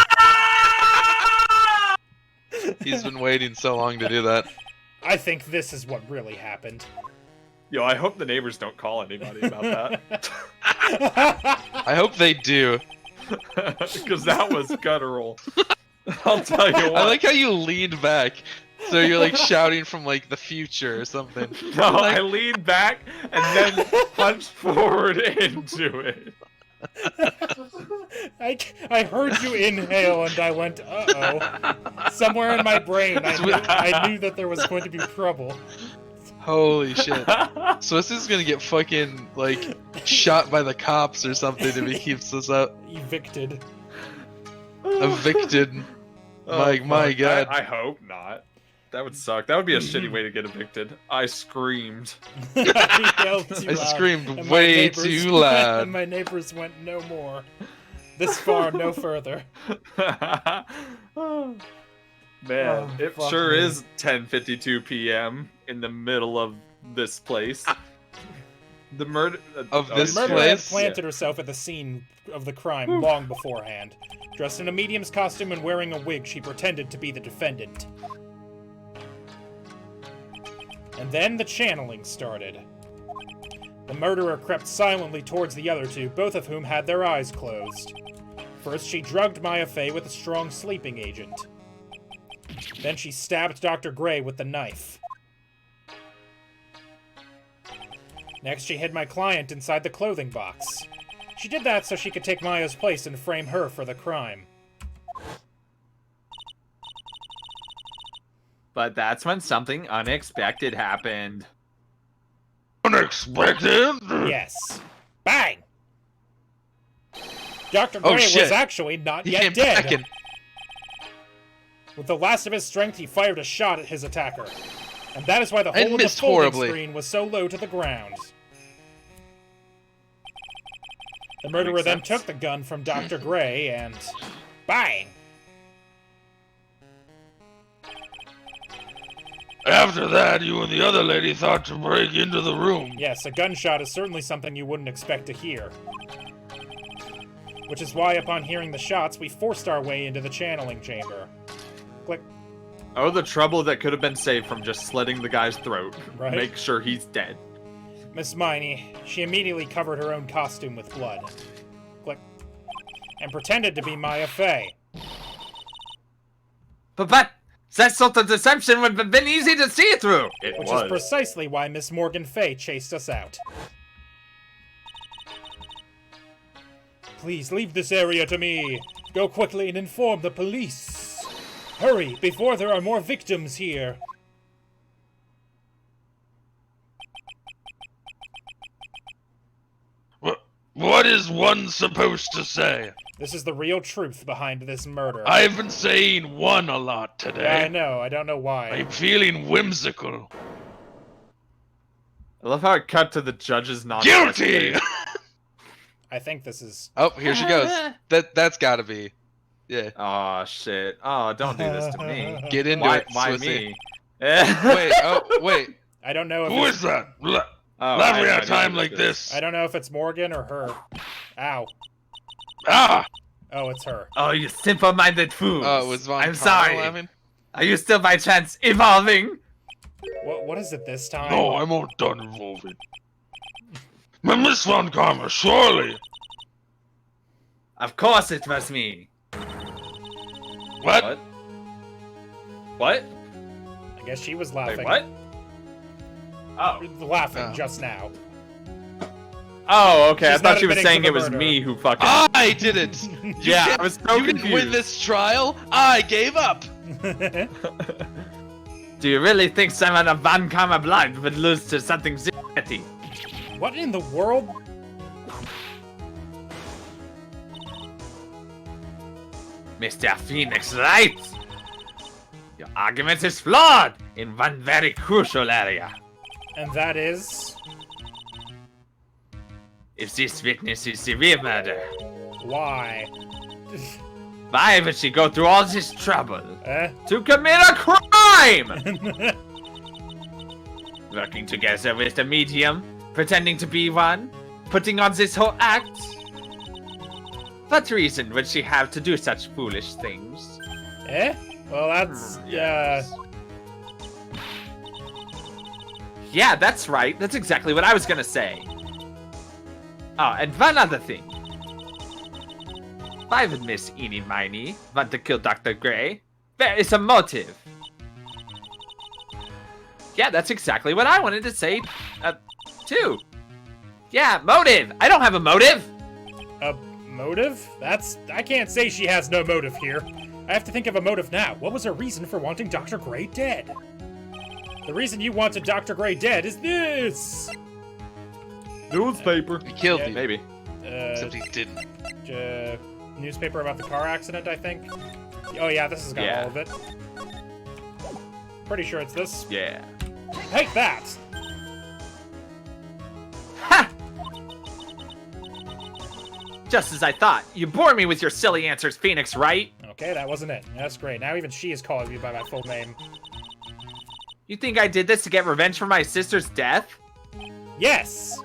He's been waiting so long to do that. I think this is what really happened. Yo, I hope the neighbors don't call anybody about that. I hope they do. Because that was guttural. I'll tell you what. I like how you leaned back. So you're like shouting from like the future or something. No, Like- I leaned back and then punched forward into it. I heard you inhale and I went, uh-oh. Somewhere in my brain, I knew that there was going to be trouble. Holy shit. Swissy's gonna get fucking like shot by the cops or something if he keeps this up. Evicted. Evicted. My fuck. god. I hope not. That would suck. That would be a shitty way to get evicted. I screamed. I yelled too I loud, screamed and my way neighbors- too loud. And my neighbors went, no more. This far, no further. Man, Oh, it fuck sure me. is 10:52 p.m. in the middle of this place. The murder Of The this murderer had place? planted herself at the scene of the crime long beforehand. Dressed in a medium's costume and wearing a wig, she pretended to be the defendant. And then the channeling started. The murderer crept silently towards the other two, both of whom had their eyes closed. First, she drugged Maya Fey with a strong sleeping agent. Then she stabbed Dr. Gray with the knife. Next, she hid my client inside the clothing box. She did that so she could take Maya's place and frame her for the crime. But that's when something unexpected happened. Unexpected? Yes. Bang! Dr. Oh, Gray shit. was actually not He yet came dead. back and With the last of his strength, he fired a shot at his attacker. And that is why the And hole in the missed folding horribly. screen was so low to the ground. The murderer makes then sense. took the gun from Dr. Gray and... Bang! After that, you and the other lady thought to break into the room. Yes, a gunshot is certainly something you wouldn't expect to hear. Which is why, upon hearing the shots, we forced our way into the channeling chamber. Click. Oh, the trouble that could have been saved from just slitting the guy's throat. Right. Make sure he's dead. Miss Miney, she immediately covered her own costume with blood. Click. And pretended to be Maya Fey. But that sort of deception would have been easy to see through. It Which was. is precisely why Miss Morgan Fey chased us out. Please leave this area to me. Go quickly and inform the police. Hurry, before there are more victims here. What is one supposed to say? This is the real truth behind this murder. I've been saying one a lot today. Yeah, I know. I don't know why. I'm feeling whimsical. I love how it cut to the judge's not Guilty! I think this is... oh, here she goes. That's gotta be. Yeah. Oh shit. Oh, don't do this to me. Get into Why, it, why Swissy. me? Wait, oh, wait. I don't know if Who it's... is that? Oh, Glad I we have have no idea time who like this. I don't know if it's Morgan or her. Ow. Ah! Oh, it's her. Oh, you simple-minded fools. Oh, it was Von I'm Connell sorry. laughing? Are you still by chance evolving? What is it this time? No, I'm all done evolving. But Miss Von Karma, surely. Of course it was me. What? What? I guess she was Wait, laughing. what? Oh. Laughing Oh. just now. Oh, okay. She's I thought not she was admitting saying to it the was murder. me who fucking. I did it! Yeah, did- I was so You didn't win confused. this trial. I gave up. Do you really think someone of Von Karma blood would lose to something zitty? What in the world? Mr. Phoenix, right? Your argument is flawed in one very crucial area. And that is... If this witness is severe murder, Why? why would she go through all this trouble Eh? to commit a crime? Working together with the medium, pretending to be one, putting on this whole act. What reason would she have to do such foolish things? Eh? Well, that's... Yes. Yeah, that's right. That's exactly what I was gonna say. Oh, and one other thing. Why would Miss Miney want to kill Dr. Gray? There is a motive. Yeah, that's exactly what I wanted to say, too. Yeah, motive! I don't have a motive! A motive? That's... I can't say she has no motive here. I have to think of a motive now. What was her reason for wanting Dr. Gray dead? The reason you wanted Dr. Gray dead is this! Newspaper. He killed Yeah. you. Maybe. Except he didn't. Newspaper about the car accident, I think. Oh yeah, this has got Yeah. all of it. Pretty sure it's this. Yeah. Take that! Ha! Just as I thought. You bore me with your silly answers, Phoenix, right? Okay, that wasn't it. That's great. Now even she is calling me by my full name. You think I did this to get revenge for my sister's death? Yes!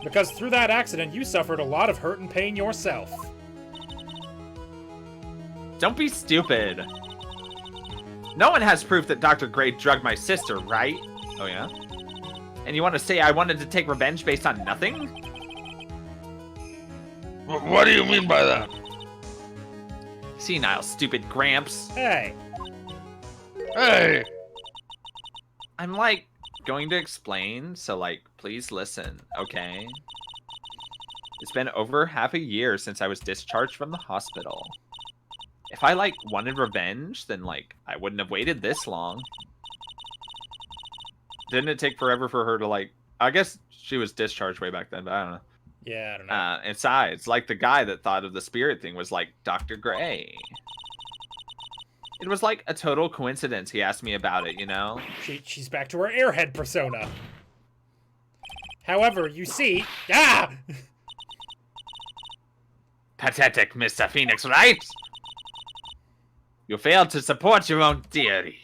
Because through that accident, you suffered a lot of hurt and pain yourself. Don't be stupid. No one has proof that Dr. Gray drugged my sister, right? Oh, yeah? And you want to say I wanted to take revenge based on nothing? What do you mean by that? Senile, stupid Gramps. Hey. Hey! I'm, like, going to explain, so, like, please listen, okay? It's been over half a year since I was discharged from the hospital. If I, like, wanted revenge, then, like, I wouldn't have waited this long. Didn't it take forever for her to, like... I guess she was discharged way back then, but I don't know. Yeah, I don't know. And besides, like, the guy that thought of the spirit thing was, like, Dr. Gray. It was, like, a total coincidence he asked me about it, you know? She's back to her airhead persona. However, you see... Ah! Pathetic, Mr. Phoenix, right? You failed to support your own theory.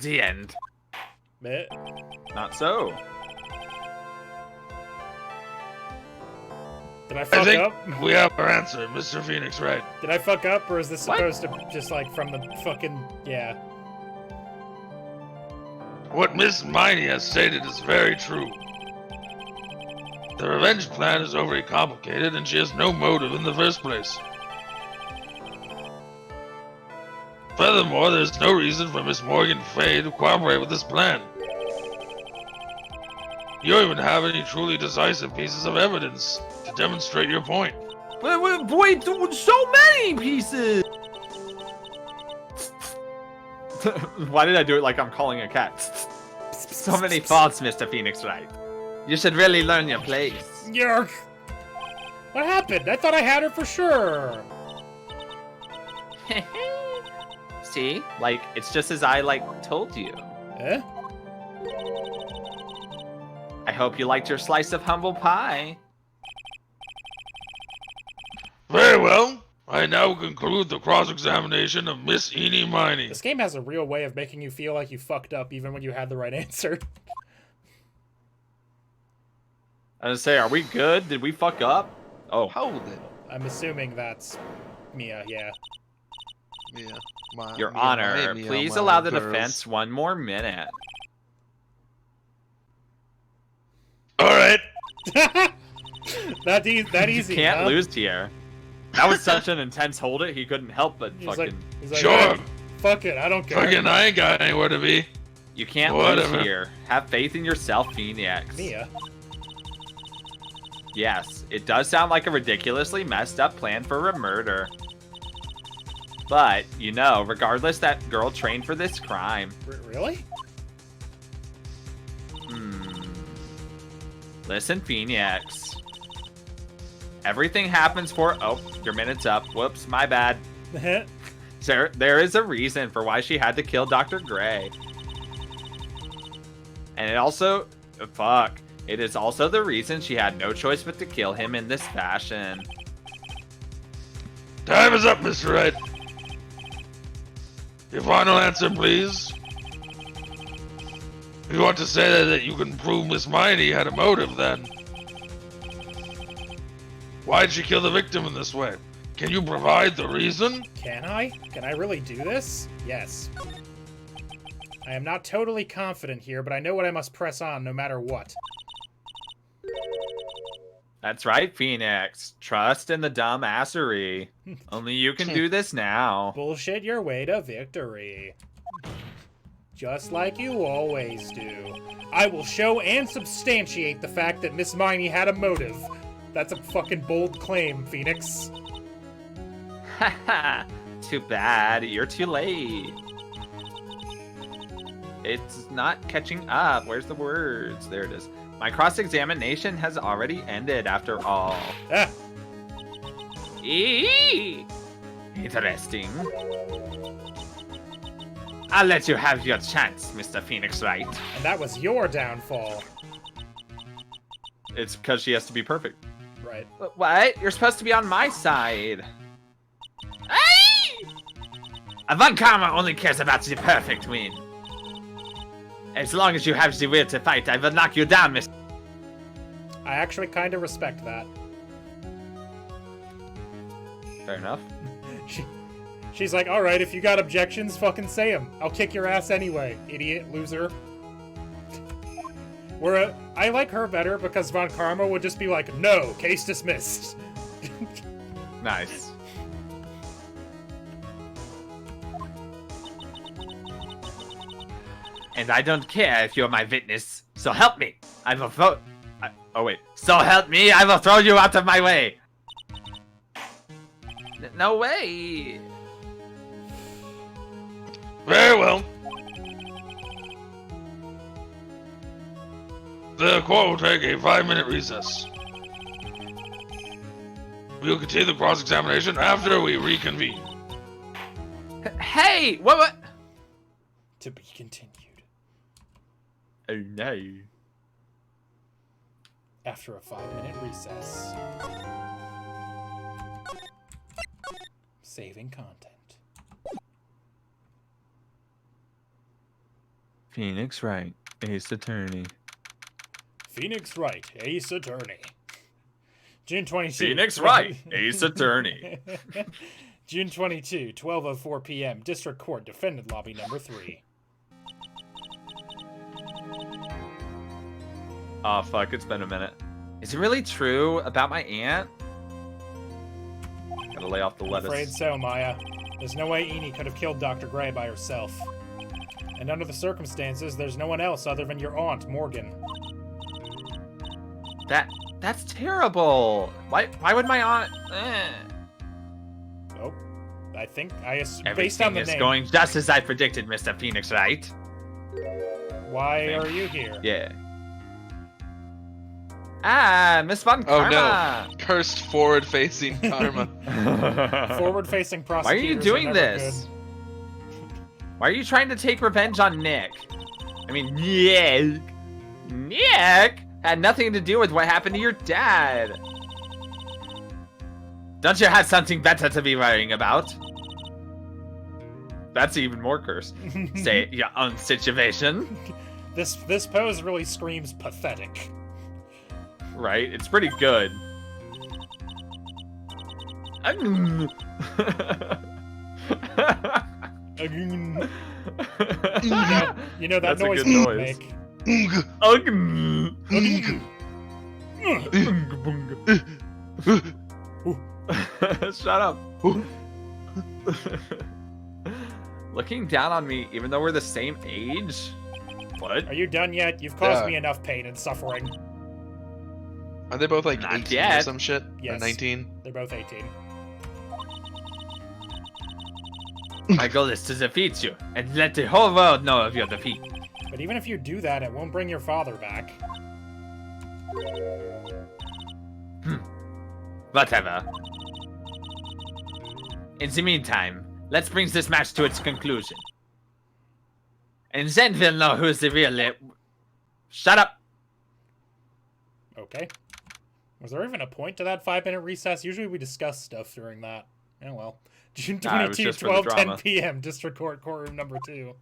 The end. Meh. Not so. Did I fuck up? We have our answer, Mr. Phoenix, right? Did I fuck up, or is this supposed to just, like, from the fucking... Yeah. What Miss Miney has stated is very true. The revenge plan is overly complicated, and she has no motive in the first place. Furthermore, there's no reason for Miss Morgan Fay to cooperate with this plan. You don't even have any truly decisive pieces of evidence to demonstrate your point. Wait, so many pieces! Why did I do it like I'm calling a cat? So many faults, Mr. Phoenix, Wright. You should really learn your place. Yerk! What happened? I thought I had her for sure. See? Like, it's just as I, like, told you. Eh? I hope you liked your slice of humble pie. Very well. I now conclude the cross-examination of Miss Eenie Miney. This game has a real way of making you feel like you fucked up even when you had the right answer. I was gonna say, are we good? Did we fuck up? Oh. Hold it. I'm assuming that's Mia, yeah. Yeah. Your Honor, please allow the defense one more minute. Alright. that easy, You can't huh? lose here. That was such an intense hold it, he couldn't help but He's fucking... like, Sure. "Hey, fuck it, I don't care. Fucking I ain't got anywhere to be. You can't Whatever. lose here. Have faith in yourself, Phoenix. Mia. Yes, it does sound like a ridiculously messed up plan for a murder. But, you know, regardless, that girl trained for this crime. Really? Listen, Phoenix. Everything happens for... Oh, your minute's up. Whoops, my bad. There is a reason for why she had to kill Dr. Gray. And it also... Fuck. It is also the reason she had no choice but to kill him in this fashion. Time is up, Mr. Wright. Your final answer, please. If you want to say that you can prove Miss Miney had a motive, then why'd she kill the victim in this way? Can you provide the reason? Can I? Can I really do this? Yes. I am not totally confident here, but I know what I must press on no matter what. That's right, Phoenix. Trust in the dumbassery. Only you can do this now. Bullshit your way to victory. Just like you always do. I will show and substantiate the fact that Miss Miney had a motive. That's a fucking bold claim, Phoenix. Haha. Too bad. You're too late. It's not catching up. Where's the words? There it is. My cross-examination has already ended after all. Ah. Eee! Interesting. I'll let you have your chance, Mr. Phoenix Wright. And that was your downfall. It's because she has to be perfect. Right. What? You're supposed to be on my side. Hey! Von Karma only cares about the perfect win. As long as you have the will to fight, I will knock you down, miss. I actually kind of respect that. Fair enough. She's like, alright, if you got objections, fucking say them. I'll kick your ass anyway, idiot, loser. I like her better because Von Karma would just be like, no, case dismissed. Nice. And I don't care if you're my witness, so help me. I will throw... oh wait. So help me, I will throw you out of my way. No way. Very well. The court will take a 5-minute recess. We will continue the cross-examination after we reconvene. Hey, what? To be continued. Oh no. After a 5-minute recess. Saving content. Phoenix Wright, Ace Attorney. Phoenix Wright, Ace Attorney. June 22. Phoenix Wright, Ace Attorney. June 22, 12:04 p.m. District Court, Defendant Lobby number 3. Oh fuck, it's been a minute. Is it really true about my aunt? Gotta lay off the I'm lettuce. afraid so, Maya. There's no way Eni could have killed Dr. Gray by herself. And under the circumstances, there's no one else other than your aunt, Morgan. That's terrible. Why would my aunt... Oh, I think, based on Everything the is name, going just as I predicted, Mr. Phoenix Wright. why are you here? Yeah. Ah, Miss Von Karma. Oh no. Cursed forward-facing karma. Forward-facing Why are prosecutors you doing never this? Why are you trying to take revenge on Nick? I mean, Nick had nothing to do with what happened to your dad. Don't you have something better to be worrying about? That's even more cursed. good. Say your own situation. This pose really screams pathetic. Right? It's pretty good. You know that That's a noise good people noise. make. Shut up. Looking down on me even though we're the same age? What? Are you done yet? You've caused Yeah. me enough pain and suffering. Are they both like Not 18 or yet. some shit? Yes. Or 19? They're both 18. My goal is to defeat you and let the whole world know of your defeat. But even if you do that, it won't bring your father back. Whatever. In the meantime, let's bring this match to its conclusion. And then we'll know who's the real... Shut up! Okay. Was there even a point to that 5-minute recess? Usually we discuss stuff during that. Oh well. June Nah, it was 22, just for the 12:10 drama. p.m. District Court, courtroom number 2.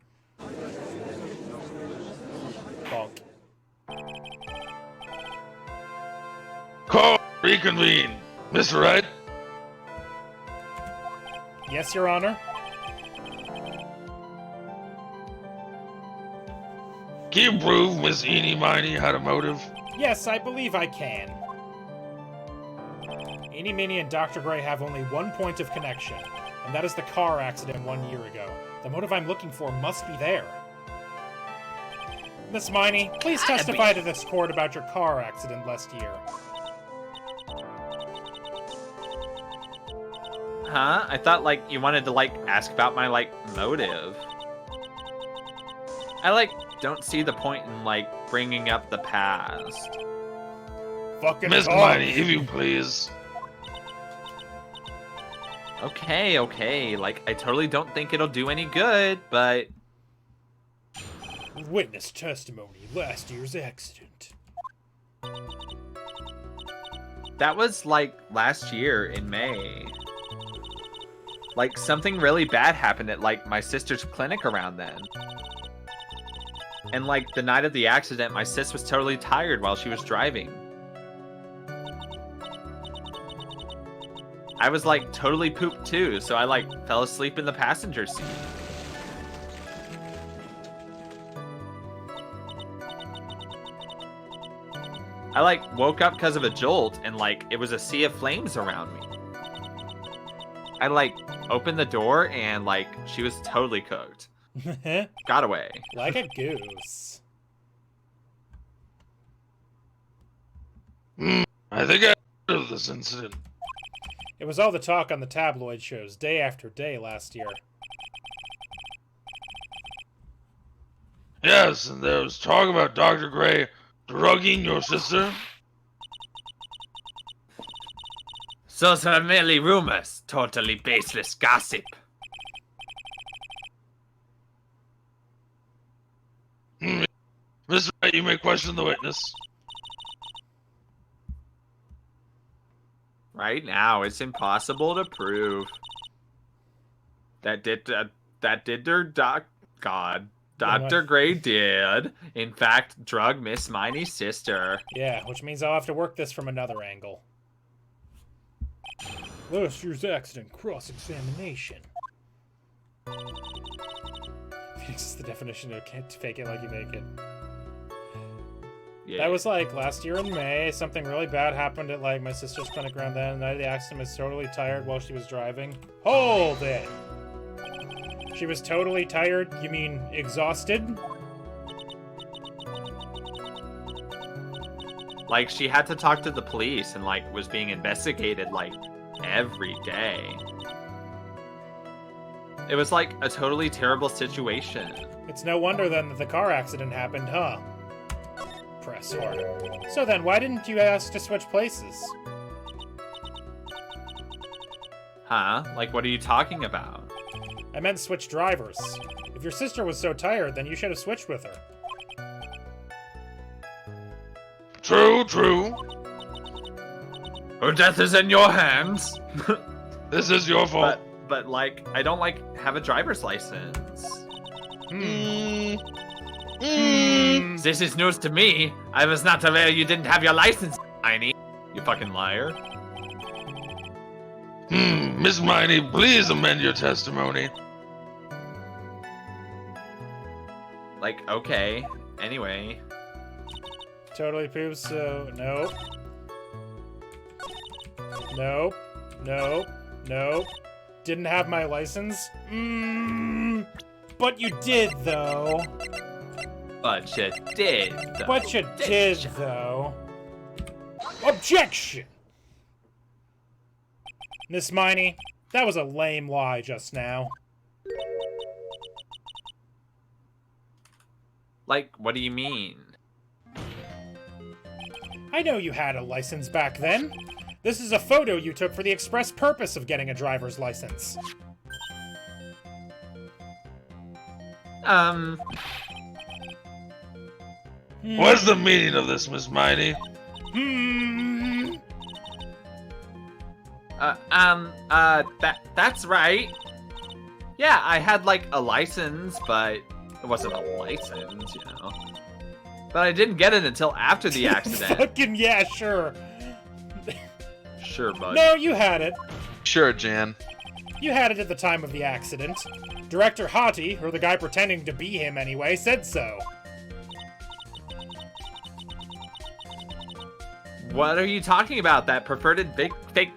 Bonk. Call reconvene. Mr. Wright? Yes, Your Honor. Can you prove Miss Eenie Miney had a motive? Yes, I believe I can. Eenie Meenie and Dr. Gray have only one point of connection, and that is the car accident 1 year ago. The motive I'm looking for must be there. Miss Miney, please testify to this court about your car accident last year. Huh? I thought, like, you wanted to, like, ask about my, like, motive. I, like, don't see the point in, like, bringing up the past. Fucking Miss talk. Miney, if you please. Okay. Like, I totally don't think it'll do any good, but... Witness testimony, last year's accident. that was like last year in May. Like something really bad happened at like my sister's clinic around then. And like the night of the accident, my sis was totally tired while she was driving. I was like totally pooped too, so I like fell asleep in the passenger seat. I like woke up because of a jolt and like it was a sea of flames around me. I like opened the door and like she was totally cooked. Got away. Like a goose. I think I heard of this incident. It was all the talk on the tabloid shows day after day last year. Yes, and there was talk about Dr. Gray drugging your sister. Those are merely rumors, totally baseless gossip. Mr. Wright, you may question the witness. Right now, it's impossible to prove. Dr. Gray did, in fact, drug Miss Miney's sister. Yeah, which means I'll have to work this from another angle. Last year's accident cross-examination. Phoenix is the definition of can't fake it like you make it. Yeah. That was like last year in May. Something really bad happened at like my sister's clinic around then. The night of the accident was totally tired while she was driving. Hold it! She was totally tired? You mean exhausted? Like, she had to talk to the police and, like, was being investigated, like, every day. It was, like, a totally terrible situation. It's no wonder then that the car accident happened, huh? Press harder. So then, why didn't you ask to switch places? Huh? Like, what are you talking about? I meant switch drivers. If your sister was so tired, then you should have switched with her. True, true. Her death is in your hands. This is your fault. But like, I don't like have a driver's license. This is news to me. I was not aware you didn't have your license, Miney. You fucking liar. Miss Miney, please amend your testimony. Like, okay. Anyway. Totally poops, so nope. Nope. Nope. Nope. Didn't have my license? But you did, though. But you did, though. But you did, though. Objection! Miss Miney, that was a lame lie just now. Like, what do you mean? I know you had a license back then. This is a photo you took for the express purpose of getting a driver's license. What's the meaning of this, Miss Miney? That's right. Yeah, I had, like, a license, but it wasn't a license, you know. But I didn't get it until after the accident. Fucking yeah, sure. Sure, bud. No, you had it. Sure, Jan. You had it at the time of the accident. Director Hottie, or the guy pretending to be him anyway, said so. What are you talking about? That perverted fake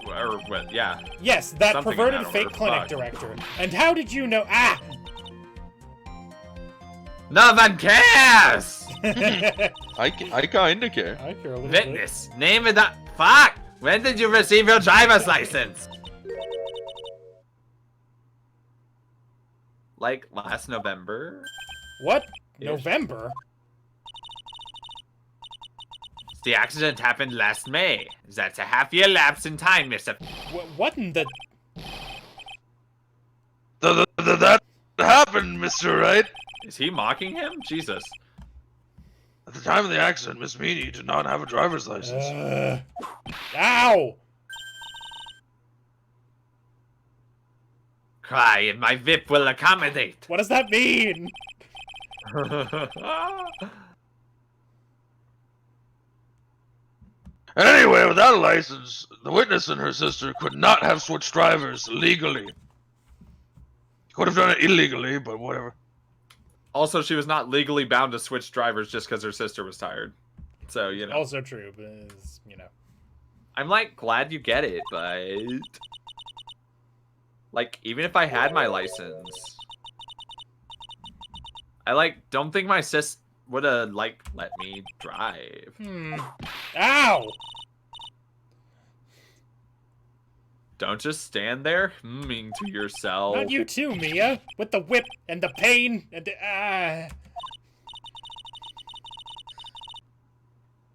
or what? Yeah. Yes, that Something perverted in that fake order. clinic Fuck. director. And how did you know? Ah! No one cares! I kinda care. I care a little Witness, name it up. Fuck! When did you receive your driver's license? Like last November? bit. What? Ish. November? The accident happened last May. That's a half-year lapse in time, Mr. What in the... That happened, Mr. Wright. Is he mocking him? Jesus. At the time of the accident, Miss Miney did not have a driver's license. Ow! Cry and my whip will accommodate. What does that mean? Anyway, without a license, the witness and her sister could not have switched drivers legally. Could have done it illegally, but whatever. Also, she was not legally bound to switch drivers just because her sister was tired. So, you know. Also true, but, you know. I'm, like, glad you get it, but... Like, even if I had my license... I, like, don't think my sis would have, like, let me drive. Ow! Don't just stand there humming to yourself. Not you too, Mia. With the whip and the pain and the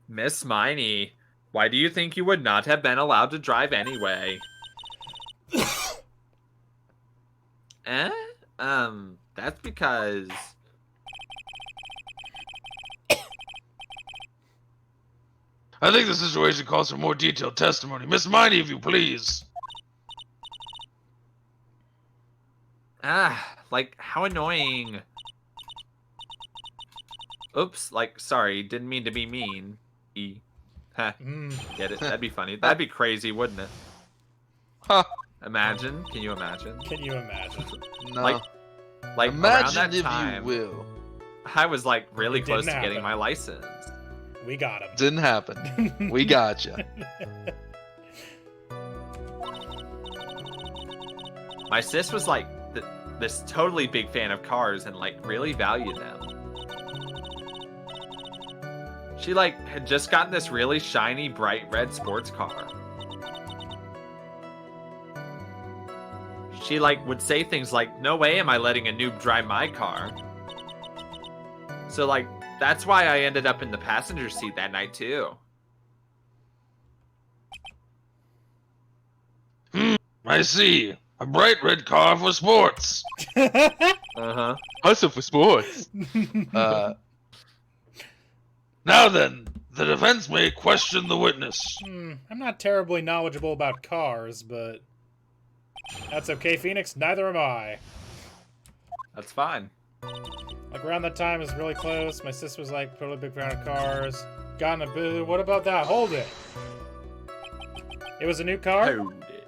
Miss Miney, why do you think you would not have been allowed to drive anyway? That's because... I think the situation calls for more detailed testimony. Miss Miney, if you please. Like, how annoying. Oops, like, sorry, didn't mean to be mean. Get it? That'd be funny. That'd be crazy, wouldn't it? Huh. Imagine? Can you imagine? Can you imagine? No. Like Imagine around that if time, you will. I was, like, really It close didn't to getting happen. my license. We got him. Didn't happen. We got you. My sis was, like, this totally big fan of cars and, like, really valued them. She, like, had just gotten this really shiny, bright red sports car. She, like, would say things like, no way am I letting a noob drive my car. So, like, that's why I ended up in the passenger seat that night, too. I see. A bright red car for sports. Uh-huh. Hustle for sports. Now then, the defense may question the witness. I'm not terribly knowledgeable about cars, but that's okay, Phoenix. Neither am I. That's fine. Like, around that time, it was really close. My sister was, like, totally big fan of cars. Got in a boo. What about that? Hold it. It was a new car? Hold it.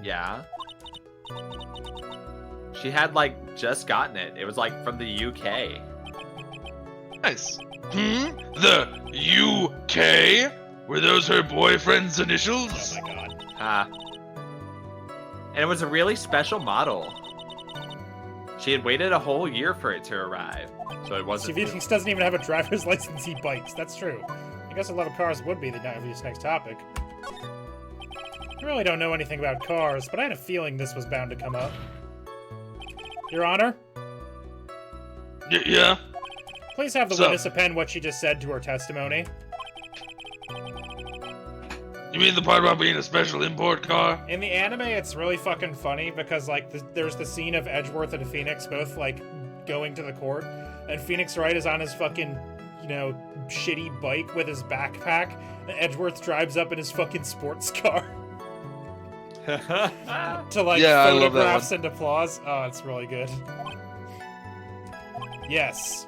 Yeah. She had, like, just gotten it. It was, like, from the UK. Nice. The UK? Were those her boyfriend's initials? Oh my god. And it was a really special model. She had waited a whole year for it to arrive, so it wasn't. Phoenix doesn't even have a driver's license, he bikes. That's true. I guess a lot of cars would be this next topic. I really don't know anything about cars, but I had a feeling this was bound to come up. Your Honor? Yeah? Please have the So- witness append what she just said to her testimony. You mean the part about being a special import car? In the anime, it's really fucking funny because, like, there's the scene of Edgeworth and Phoenix both, like, going to the court, and Phoenix Wright is on his fucking, you know, shitty bike with his backpack, and Edgeworth drives up in his fucking sports car to, like, Yeah, I love that photographs and applause. Oh, it's really good. Yes.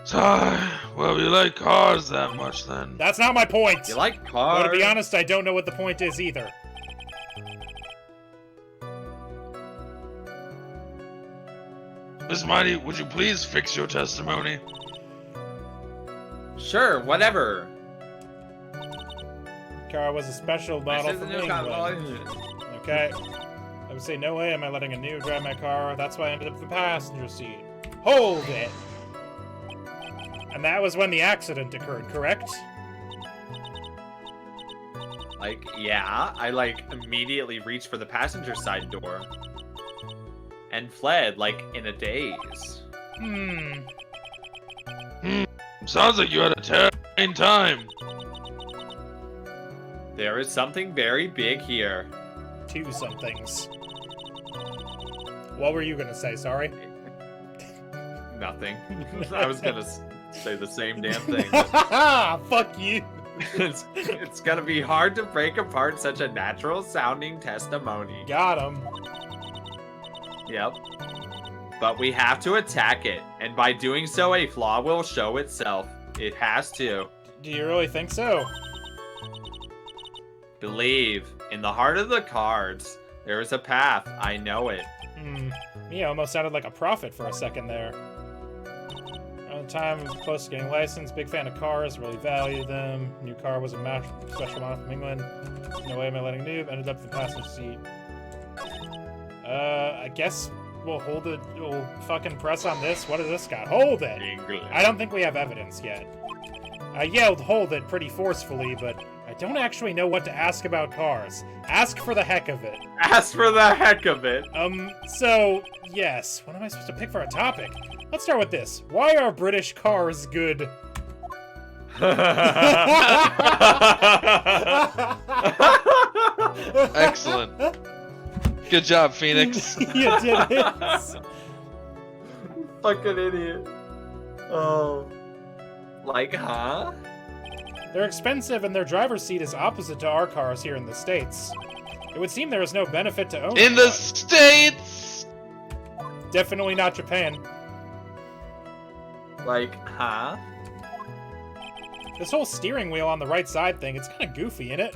So, well, you like cars that much then? That's not my point! You like Well, cars? to be honest, I don't know what the point is either. Miss Miney, would you please fix your testimony? Sure, whatever. Car was a special model from England. Okay. I would say, no way am I letting a noob drive my car. That's why I ended up in the passenger seat. Hold it! And that was when the accident occurred, correct? Like, yeah, I, like, immediately reached for the passenger side door. And fled, like, in a daze. Sounds like you had a terrible time. There is something very big here. Two somethings. What were you gonna say, sorry? Nothing. I was gonna say the same damn thing. But Fuck you. it's gonna be hard to break apart such a natural-sounding testimony. Got him. Yep. But we have to attack it, and by doing so, a flaw will show itself. It has to. Do you really think so? Believe. In the heart of the cards, there is a path. I know it. Me almost sounded like a prophet for a second there. Around the time close to getting licensed, big fan of cars, really valued them. New car was a special model from England. No way am I letting noob. Ended up in the passenger seat. I guess we'll hold it. We'll fucking press on this. What does this got? Hold it! England. I don't think we have evidence yet. I yelled hold it pretty forcefully, but I don't actually know what to ask about cars. Ask for the heck of it. Ask for the heck of it. So, yes. What am I supposed to pick for a topic? Let's start with this. Why are British cars good? Excellent. Good job, Phoenix. You did it. Fucking idiot. Oh. Like, huh? They're expensive and their driver's seat is opposite to our cars here in the States. It would seem there is no benefit to owning In the one. States! Definitely not Japan. Like, huh? This whole steering wheel on the right side thing, it's kind of goofy, isn't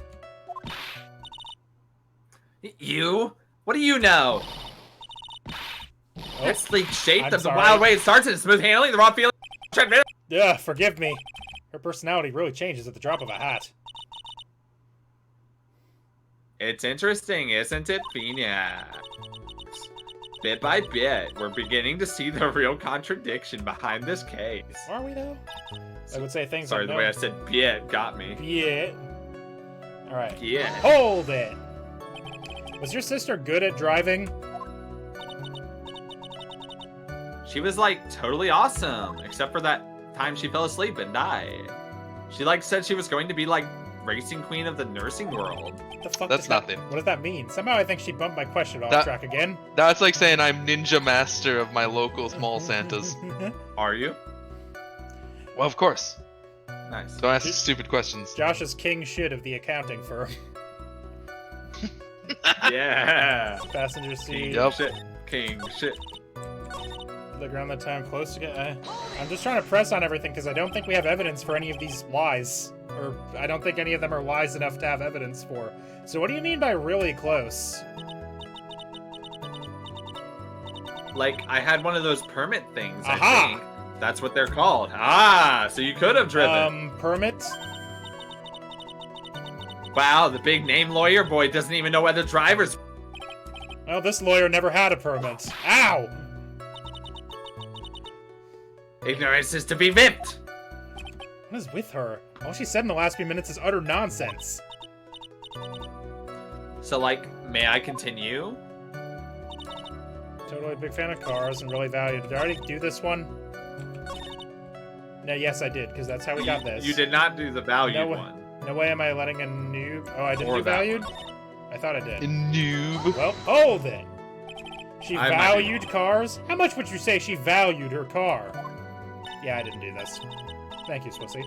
it? You? What do you know? Oh, That sleek shape, I'm the sorry. wild way it starts, and smooth handling, the raw feeling. yeah, forgive me. Her personality really changes at the drop of a hat. It's interesting, isn't it, Phoenix? Bit by bit, we're beginning to see the real contradiction behind this case. Are we, though? I would say things Sorry, like the way I said bit got me. Yeah. Alright. Yeah. Hold it! Was your sister good at driving? She was, like, totally awesome, except for that time she fell asleep and died. She, like, said she was going to be, like, racing queen of the nursing world. What the fuck That's does that- nothing. What does that mean? Somehow I think she bumped my question off track again. That's like saying I'm ninja master of my local small Santas. Are you? Well, of course. Nice. Don't ask stupid questions. Josh is king shit of the accounting firm. Yeah. Passenger seat. Yep. Shit. King shit. Look around that time close to get. I'm just trying to press on everything because I don't think we have evidence for any of these lies. Or I don't think any of them are lies enough to have evidence for. So what do you mean by really close? Like, I had one of those permit things, Aha! I think. That's what they're called. Ah, so you could have driven. Permit? Wow, the big name lawyer boy doesn't even know whether drivers... Well, this lawyer never had a permit. Ow! Ignorance is to be vipped. What is with her? All she said in the last few minutes is utter nonsense. So, like, may I continue? Totally big fan of cars and really valued. Did I already do this one? No, yes I did, because that's how we got this. You did not do the valued No, one. No way am I letting a noob... Oh, I didn't Or do that valued? I thought I did. Noob. Well, hold it. She I might be valued wrong. cars? How much would you say she valued her car? Yeah, I didn't do this. Thank you, Swissy.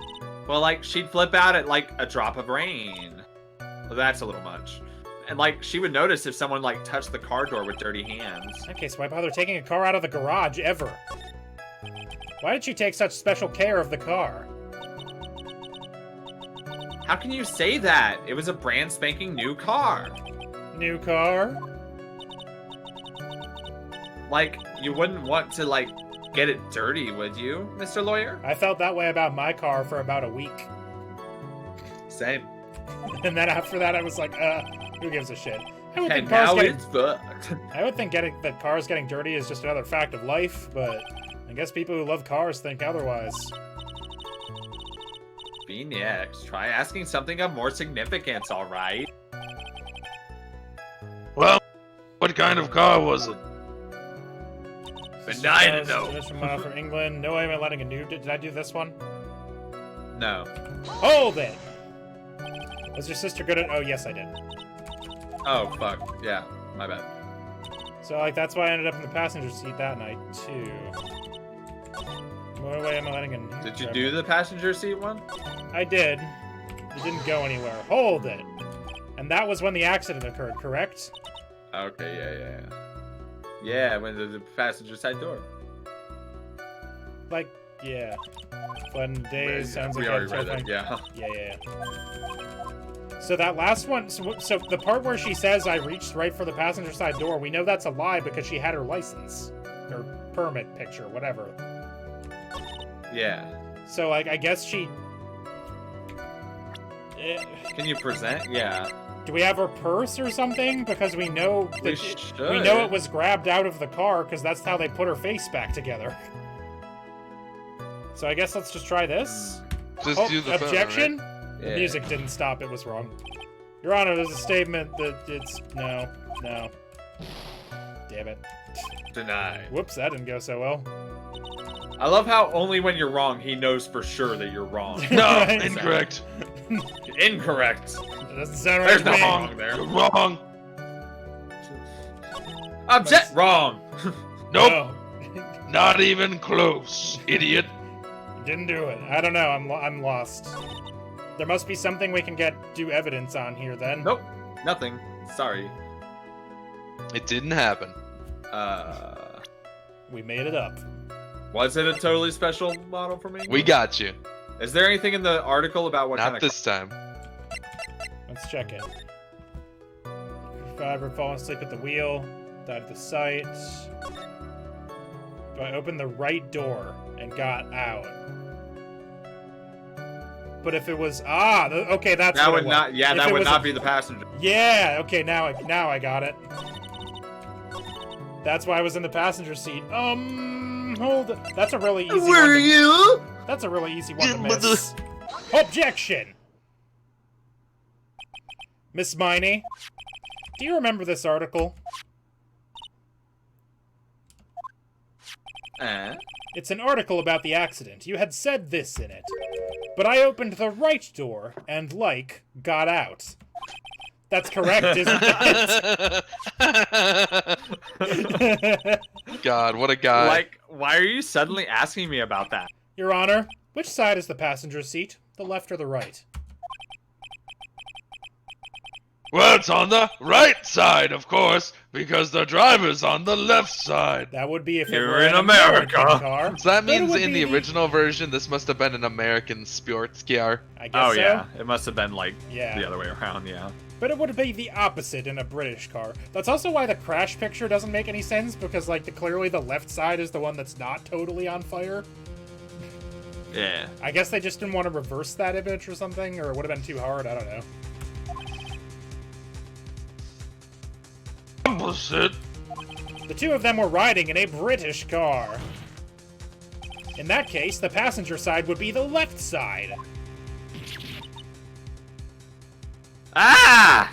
Well, like, she'd flip out at, like, a drop of rain. Well, that's a little much. And, like, she would notice if someone, like, touched the car door with dirty hands. Okay, so why bother taking a car out of the garage ever? Why did she take such special care of the car? How can you say that? It was a brand spanking new car. New car? Like, you wouldn't want to, like, get it dirty, would you, Mr. Lawyer? I felt that way about my car for about a week. Same. And then after that, I was like, who gives a shit? I would And think cars now getting, it's fucked. I would think that cars getting dirty is just another fact of life, but I guess people who love cars think otherwise. Phoenix, try asking something of more significance, alright? Well, what kind of car was it? Benign, no. From from England. No way am I letting a noob. Did I do this one? No. Hold it! Was your sister good at... Oh, yes, I did. Oh, fuck. Yeah, my bad. So, like, that's why I ended up in the passenger seat that night, too. What way am I letting in? Did you do the passenger seat one? I did. It didn't go anywhere. Hold it. And that was when the accident occurred, correct? Okay, yeah. Yeah, when the passenger side door. Like, yeah. Fun days sounds like we already read that, yeah. Yeah. So that last one, so the part where she says I reached right for the passenger side door, we know that's a lie because she had her license. Or permit picture, whatever. Yeah. So, like, I guess she... Can you present? Yeah. Do we have her purse or something? Because we know that we know it was grabbed out of the car because that's how they put her face back together. So I guess let's just try this. Just do the objection? Phone, right? The music didn't stop. It was wrong. Your Honor, there's a statement that it's no. Damn it. Denied. Whoops, that didn't go so well. I love how only when you're wrong, he knows for sure that you're wrong. No, Right. incorrect. Incorrect. That doesn't sound right There's to no me. wrong there. You're wrong. Object wrong. Nope. No, Not even close, idiot. didn't do it. I don't know. I'm lost. There must be something we can do evidence on here then. Nope. Nothing. Sorry. It didn't happen. We made it up. Was it a totally special model for me? We got you. Is there anything in the article about what kind Not of... this time. Let's check it. Survivor fallen asleep at the wheel, died at the site. But I opened the right door and got out. But if it was okay, that's That what would it was. not. Yeah, If that it would was not a- be the passenger. Yeah. Okay. Now I got it. That's why I was in the passenger seat. Hold it. That's a really easy one. you? That's a really easy one to miss. Objection! Miss Miney, do you remember this article? It's an article about the accident. You had said this in it. But I opened the right door and, got out. That's correct, isn't it? God, what a guy. Like, why are you suddenly asking me about that? Your Honor, which side is the passenger seat? The left or the right? Well, it's on the right side, of course, because the driver's on the left side. That would be if it You're were in an America. American car. So that But it means would in be the original version, this must have been an American sports car. I guess Oh so. yeah, it must have been like Yeah. the other way around. Yeah. But it would be the opposite in a British car. That's also why the crash picture doesn't make any sense, because, clearly the left side is the one that's not totally on fire. Yeah. I guess they just didn't want to reverse that image or something, or it would have been too hard, I don't know. Opposite. The two of them were riding in a British car. In that case, the passenger side would be the left side. Ah!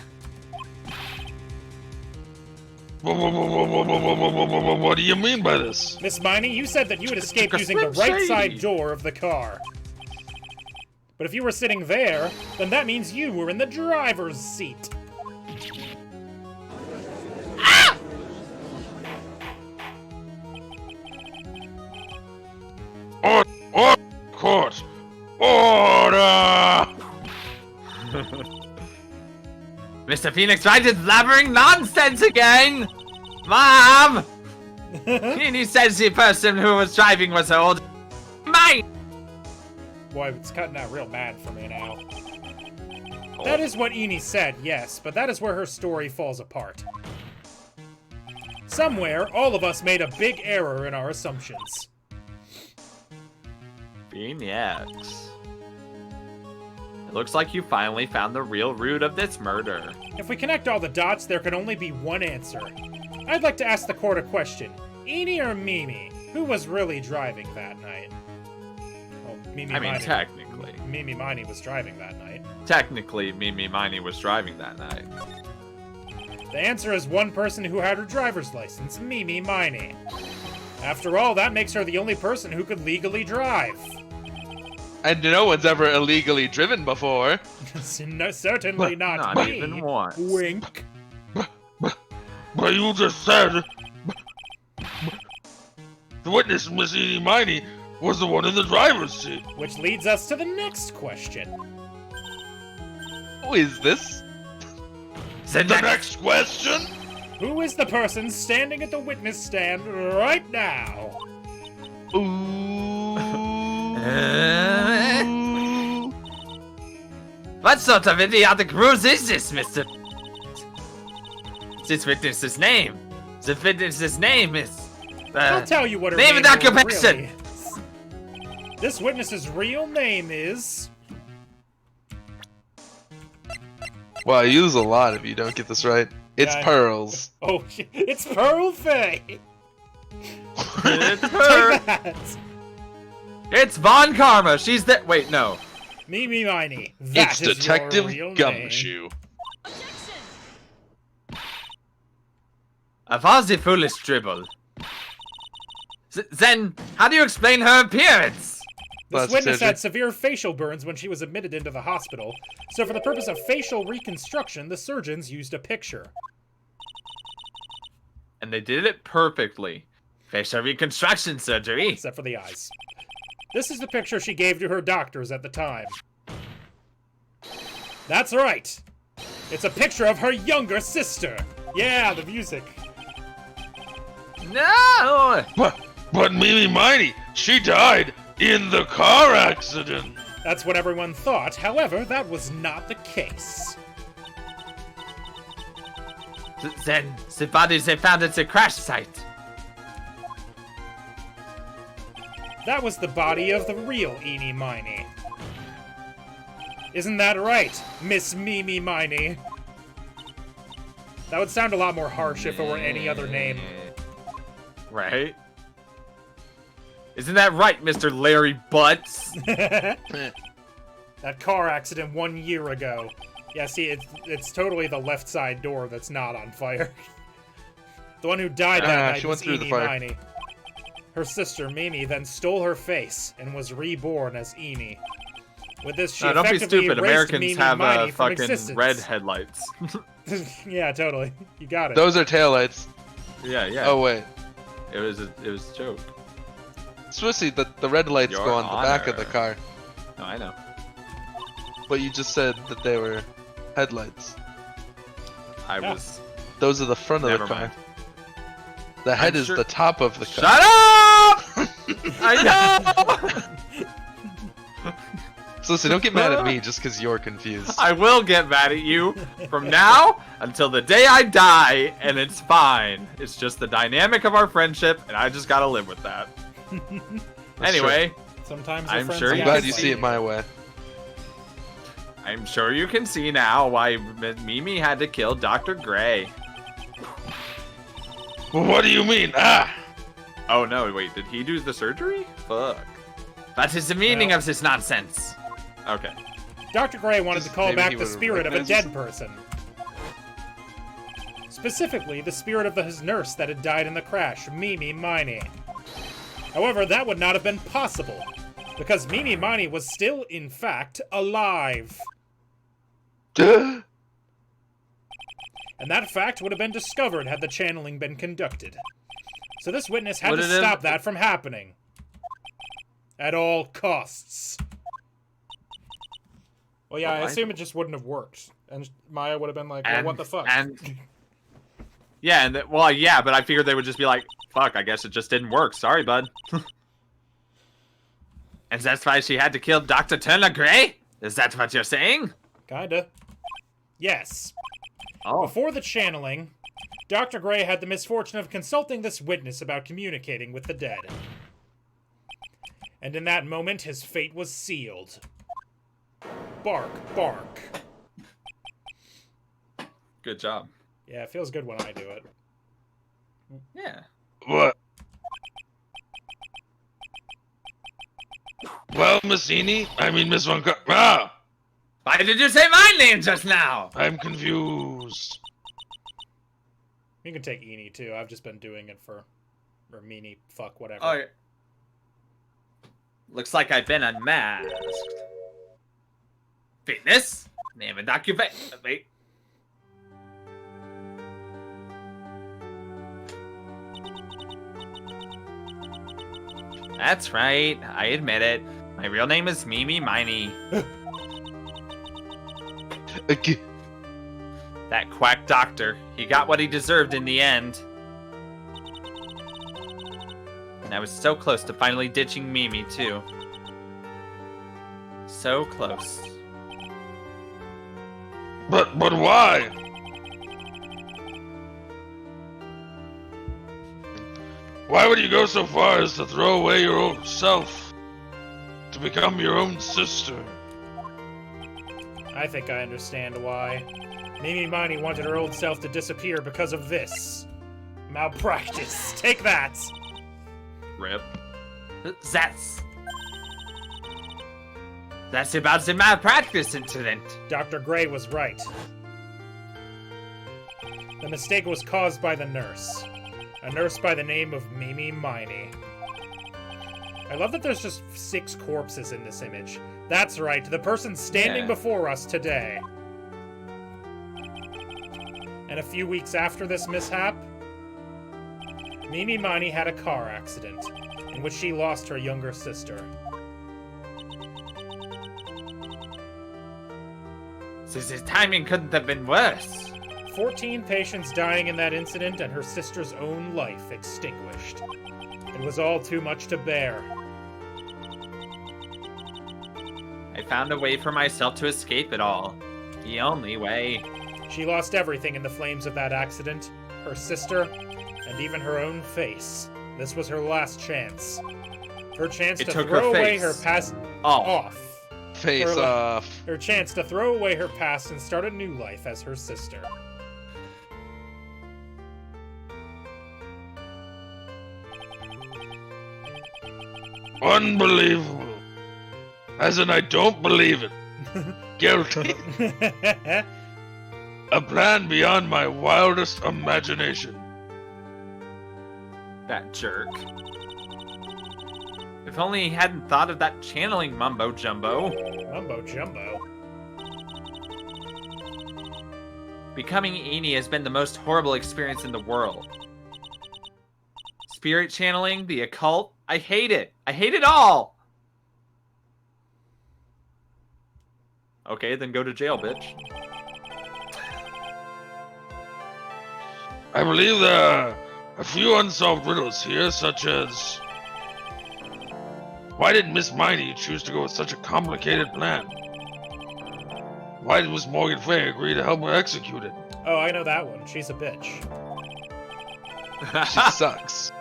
What do you mean by this? Miss Miney, you said that you had escaped took a using the Slim right side Shady. door of the car. But if you were sitting there, then that means you were in the driver's seat. Court. Order. Mr. Phoenix Wright is blabbering nonsense again! Mom! He says the person who was driving was old. Mine! Boy, it's cutting out real bad for me now. That is what Eni said, yes, but that is where her story falls apart. Somewhere, all of us made a big error in our assumptions. Phoenix. It looks like you finally found the real root of this murder. If we connect all the dots, there can only be one answer. I'd like to ask the court a question. Eni or Mimi? Who was really driving that night? Oh, Mimi Miney. Technically. Mimi Miney was driving that night. Technically, Mimi Miney was driving that night. The answer is one person who had her driver's license, Mimi Miney. After all, that makes her the only person who could legally drive. And no one's ever illegally driven before. No, certainly not Not me. even once. But you just said The witness, Miss Miney, was the one in the driver's seat. Which leads us to the next question. Who is this? The next question? Who is the person standing at the witness stand right now? Ooh. What sort of idiotic ruse is this, Mr. This witness's name. The witness's name is... I'll tell you what her name name and occupation. really is. This witness's real name is... Wow, you lose a lot if you don't get this right. It's Yeah, Pearls. Oh, it's Pearl Fay. It's her. Take that. It's Von Karma. She's the... Wait, no. Mimi Miney. That It's is Detective your real name. Gumshoe. A fuzzy foolish dribble. Then, how do you explain her appearance? This That's witness surgery. had severe facial burns when she was admitted into the hospital, so for the purpose of facial reconstruction, the surgeons used a picture. And they did it perfectly. Facial reconstruction surgery. Except for the eyes. This is the picture she gave to her doctors at the time. That's right! It's a picture of her younger sister! Yeah, the music. No! But Mimi Miney, she died in the car accident. That's what everyone thought, however, that was not the case. Then, the bodies they found at the crash site. That was the body of the real Eenie Miney. Isn't that right, Miss Mimi Miney? That would sound a lot more harsh if it were any other name. Right? Isn't that right, Mr. Larry Butts? That car accident 1 year ago. Yeah, see, it's totally the left side door that's not on fire. The one who died that night she was went through the Eenie fire. Miney. Her sister, Mimi, then stole her face and was reborn as Eenie. With this, she No, don't be effectively stupid. erased Americans Mimi have Miney from fucking existence. red headlights. Yeah, totally. You got it. Those are taillights. yeah, yeah. Oh wait, It was a joke. Swissy, the red lights Your go on the back of the Honor. car. No, I know. But you just said that they were headlights. I Yeah. was... Those are the front of Never the car. mind. The head I'm is sure- the top of the car. Shut up! I know! Swissy, don't get mad at me just because you're confused. I will get mad at you from now until the day I die, and it's fine. It's just the dynamic of our friendship, and I just gotta live with that. That's Anyway, Sometimes I'm your friends sure are you I'm glad can you gaslighting see it my way. I'm sure you can see now why Mimi had to kill Dr. Gray. What do you mean? Ah! Oh no, wait, did he do the surgery? Fuck. That is the meaning Well. of this nonsense. Okay. Dr. Gray wanted to call Maybe back he the would've spirit of a recognized dead person. Specifically, the spirit of his nurse that had died in the crash, Mimi Miney. However, that would not have been possible, because Mimi Miney was still, in fact, alive. Duh. And that fact would have been discovered had the channeling been conducted. So this witness had Would to it have- stop that from happening. At all costs. Well, yeah, I Well, assume it just wouldn't have worked. And Maya would have been like, well, what the fuck? Yeah, well, yeah, but I figured they would just be like, fuck, I guess it just didn't work. Sorry, bud. And that's why she had to kill Dr. Turner Gray? Is that what you're saying? Kinda. Yes. Oh. Before the channeling, Dr. Gray had the misfortune of consulting this witness about communicating with the dead. And in that moment, his fate was sealed. Bark, bark. Good job. Yeah, it feels good when I do it. Yeah. What? Well, Miss Miss Von Ah! Why did you say my name just now? I'm confused. You can take Eenie, too. I've just been doing it for... Or Meanie, fuck, whatever. Oh, yeah. Looks like I've been unmasked. Fitness? Name and occupation. Wait. That's right, I admit it. My real name is Miney. Okay. That quack doctor, he got what he deserved in the end. And I was so close to finally ditching Mimi, too. So close. But why? Why would you go so far as to throw away your old self to become your own sister? I think I understand why. Miney wanted her old self to disappear because of this. Malpractice. Take that! Rip. That's about the malpractice incident. Dr. Gray was right. The mistake was caused by the nurse. A nurse by the name of Miney. I love that there's just 6 corpses in this image. That's right, the person standing before us today. And a few weeks after this mishap, Miney had a car accident, in which she lost her younger sister. The timing couldn't have been worse. 14 patients dying in that incident and her sister's own life extinguished. It was all too much to bear. I found a way for myself to escape it all. The only way. She lost everything in the flames of that accident. Her sister, and even her own face. This was her last chance. Her chance to throw away her past off. Face off. Her chance to throw away her past and start a new life as her sister. Unbelievable. As in, I don't believe it. Guilty. A plan beyond my wildest imagination. That jerk. If only he hadn't thought of that channeling mumbo jumbo. Mumbo jumbo? Becoming Eni has been the most horrible experience in the world. Spirit channeling, the occult, I hate it. I hate it all! Okay, then go to jail, bitch. I believe there are a few unsolved riddles here, such as... Why did Miss Miney choose to go with such a complicated plan? Why did Miss Morgan Fay agree to help her execute it? Oh, I know that one. She's a bitch. She sucks.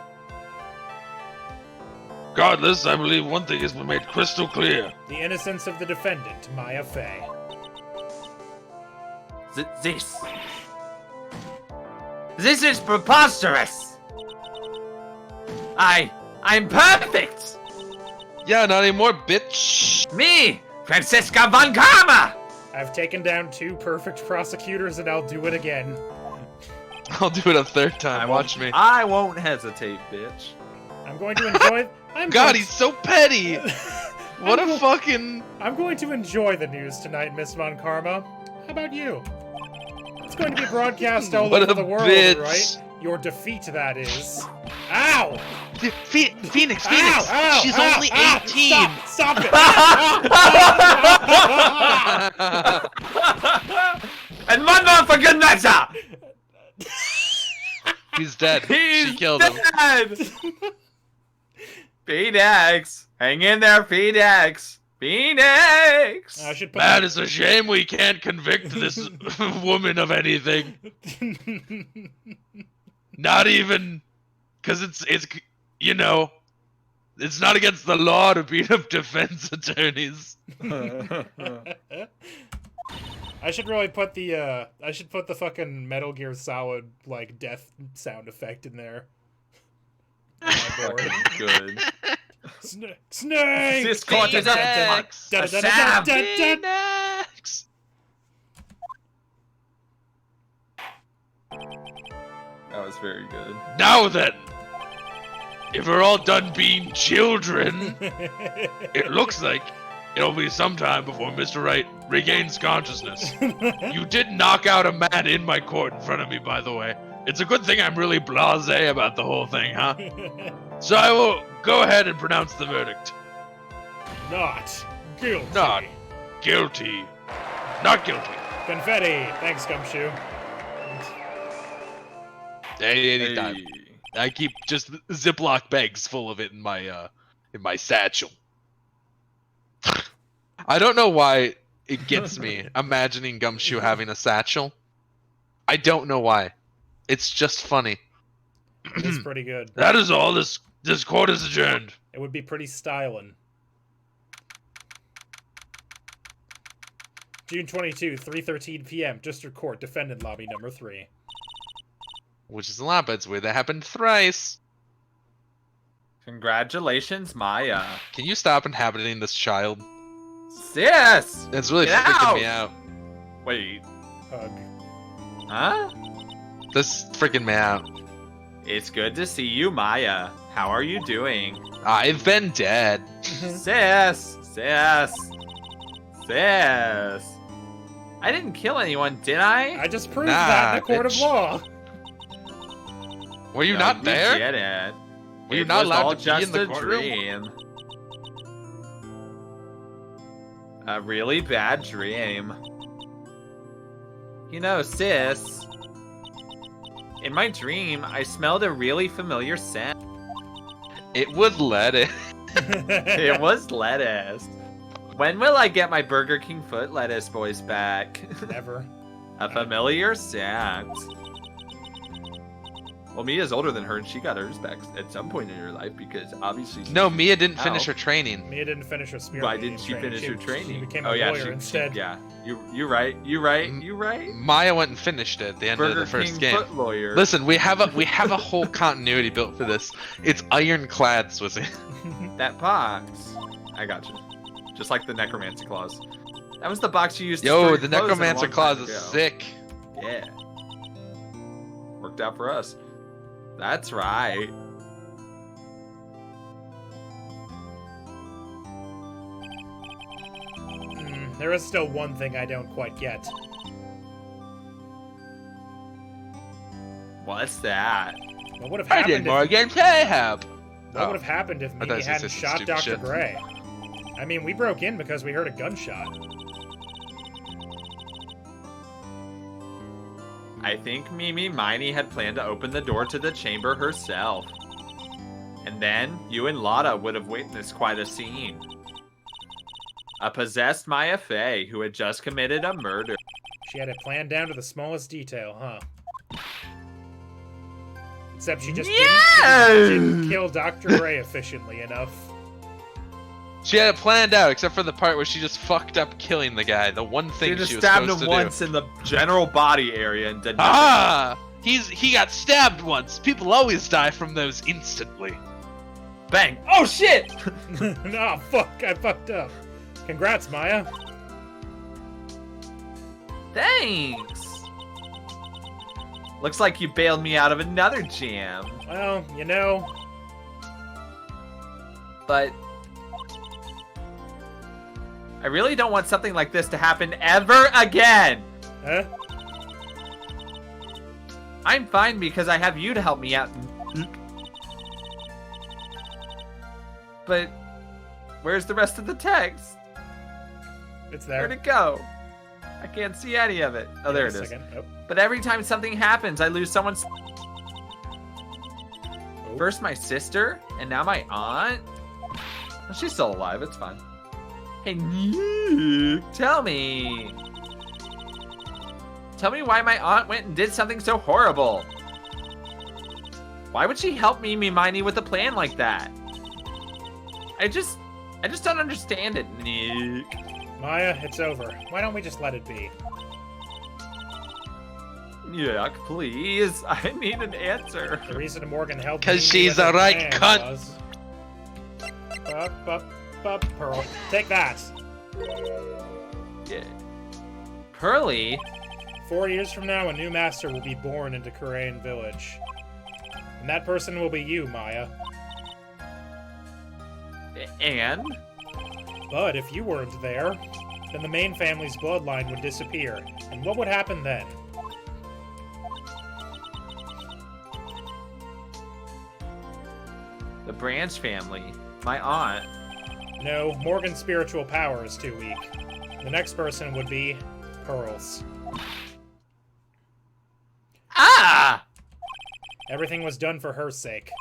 Regardless, I believe one thing has been made crystal clear. The innocence of the defendant, Maya Fey. This is preposterous! I'm perfect! Yeah, not anymore, bitch! Me, Francesca von Karma! I've taken down 2 perfect prosecutors and I'll do it again. I'll do it a 3rd time, watch me. I won't hesitate, bitch. I'm going to enjoy... God, he's so petty! What a fucking... I'm going to enjoy the news tonight, Miss Von Karma. How about you? It's going to be broadcast all over the world, right? Your defeat, that is. Ow! Phoenix! Ow! She's only 18! Stop it! And one more for good measure! He's dead. She killed him. Phoenix! Hang in there, Phoenix! Phoenix! That is a shame we can't convict this woman of anything. Not even... Because it's you know, it's not against the law to beat up defense attorneys. I should really put the fucking Metal Gear Solid, like, death sound effect in there. Fucking good. Snake! This court is a sham! Phoenix! That was very good. Now then, if we're all done being children, it looks like it'll be sometime before Mr. Wright regains consciousness. You did knock out a man in my court in front of me, by the way. It's a good thing I'm really blasé about the whole thing, huh? So I will Go ahead and pronounce the verdict. Not guilty. Not guilty. Not guilty. Confetti. Thanks, Gumshoe. Anytime. I keep just Ziploc bags full of it in my satchel. I don't know why it gets me imagining Gumshoe having a satchel. I don't know why. It's just funny. It's pretty good. That is all. This court is adjourned. It would be pretty styling. June 22, 3:13 p.m. District Court, Defendant Lobby number 3. Which is a lot, but it's weird that happened thrice. Congratulations, Maya. Can you stop inhabiting this child? Sis! It's really Get freaking out! me out. Wait. Hug. Huh? This freaking me out. It's good to see you, Maya. How are you doing? I've been dead. Sis! Sis! Sis! I didn't kill anyone, did I? I just proved Nah, that in a court of bitch. law. Were you No, not there? Didn't. Were you It not was allowed all to be just in the a courtroom? dream. A really bad dream. You know, sis, in my dream, I smelled a really familiar scent. It was lettuce. It was lettuce. When will I get my Burger King foot lettuce voice back? Never. A familiar scent. Well, Mia's older than her, and she got hers back at some point in her life because obviously. No, Mia didn't finish Ow. her training. Mia didn't finish her spirit. Why didn't she finish her She training? became Oh a yeah, lawyer instead. yeah. You right. You right. Maya went and finished it at the end Burger of the first King game. foot lawyer. Listen, we have a whole continuity built for this. It's ironclad, Swissy. That box. I got you. Just like the necromancy clause. That was the box you used. To Yo, store the your clothes in a necromancer long clause time is ago. sick. Yeah. Worked out for us. That's right. There is still one thing I don't quite get. What's that? What would have I happened did more if, games I have. what would have happened if I thought Miney you said hadn't some shot stupid Dr. shit. Gray? I mean, we broke in because we heard a gunshot. I think Mimi Miney had planned to open the door to the chamber herself. And then you and Lotta would have witnessed quite a scene. A possessed Maya Fey who had just committed a murder. She had it planned down to the smallest detail, huh? Except she just didn't kill Dr. Gray efficiently enough. She had it planned out, except for the part where she just fucked up killing the guy. The one thing She just she was stabbed supposed him to once do. in the general body area and did nothing. Ah! He got stabbed once. People always die from those instantly. Bang! Oh shit! Nah, fuck, I fucked up. Congrats, Maya. Thanks! Looks like you bailed me out of another jam. Well, you know, But I really don't want something like this to happen ever again! huh? I'm fine because I have you to help me out. But where's the rest of the text? It's Where'd there. it go? I can't see any of it. Oh, there it Wait a is. second. Oh. But every time something happens, I lose someone's... Oh. First my sister, and now my aunt? Well, she's still alive, it's fine. Hey, Nick, tell me. Tell me why my aunt went and did something so horrible. Why would she help me, Miney, with a plan like that? I just don't understand it, Nick. Maya, it's over. Why don't we just let it be? Yuck, please. I need an answer. The reason Morgan helped 'Cause me she's with a her right plan cunt. was- Pearl. Take that. Yeah. Pearly? 4 years from now, a new master will be born into Korean Village. And that person will be you, Maya. And? But if you weren't there, then the main family's bloodline would disappear. And what would happen then? The Branch family. My aunt. No, Morgan's spiritual power is too weak. The next person would be Pearls. Ah! Everything was done for her sake.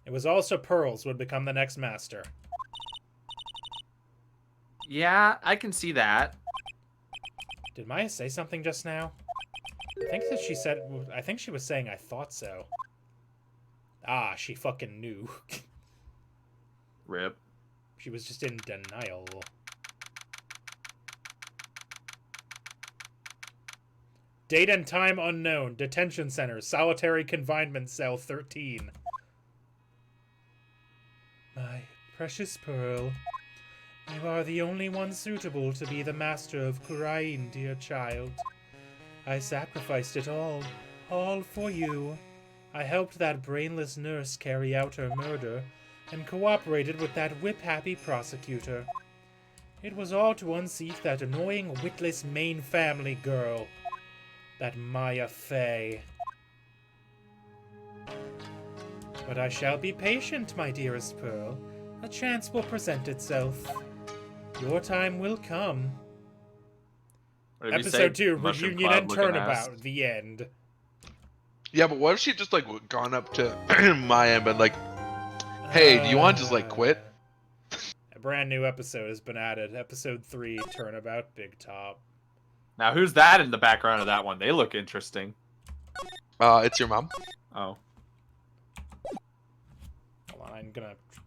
It was also Pearls would become the next master. Yeah, I can see that. Did Maya say something just now? I think that she said... I think she was saying I thought so. Ah, she fucking knew. Rip. She was just in denial. Date and time unknown. Detention center. Solitary confinement cell 13. My precious Pearl. You are the only one suitable to be the master of Kurain, dear child. I sacrificed it all for you. I helped that brainless nurse carry out her murder, and cooperated with that whip-happy prosecutor. It was all to unseat that annoying, witless main family girl. That Maya Fey. But I shall be patient, my dearest Pearl. A chance will present itself. Your time will come. Episode 2, Reunion and Turnabout, the end. Yeah, but what if she just, like, gone up to Maya and been like, hey, do you want to just, like, quit? A brand new episode has been added. Episode 3, Turnabout Big Top. Now, who's that in the background of that one? They look interesting. It's your mom. Oh. Hold on,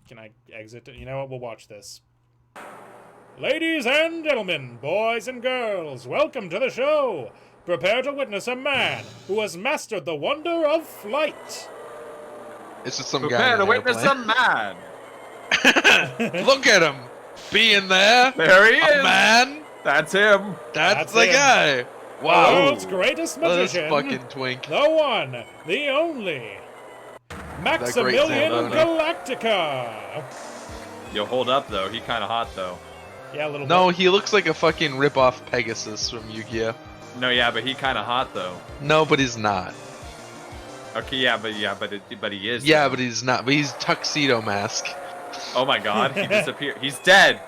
can I exit? You know what? We'll watch this. Ladies and gentlemen, boys and girls, welcome to the show. Prepare to witness a man who has mastered the wonder of flight. It's just some Prepare guy. to witness a man. Look at him. Being there. There he A is. man. That's him. That's the him. guy. The Wow. world's greatest This magician. fucking twink. The one, the only. Maximilian Zamboni. Galactica. You'll hold up, though. He kind of hot, though. Yeah, a little No, bit. he looks like a fucking rip-off Pegasus from Yu-Gi-Oh. No, yeah, but he kind of hot, though. No, but he's not. Okay, but he is. Yeah, but he's not. But he's Tuxedo Mask. Oh my God, he disappeared. He's dead.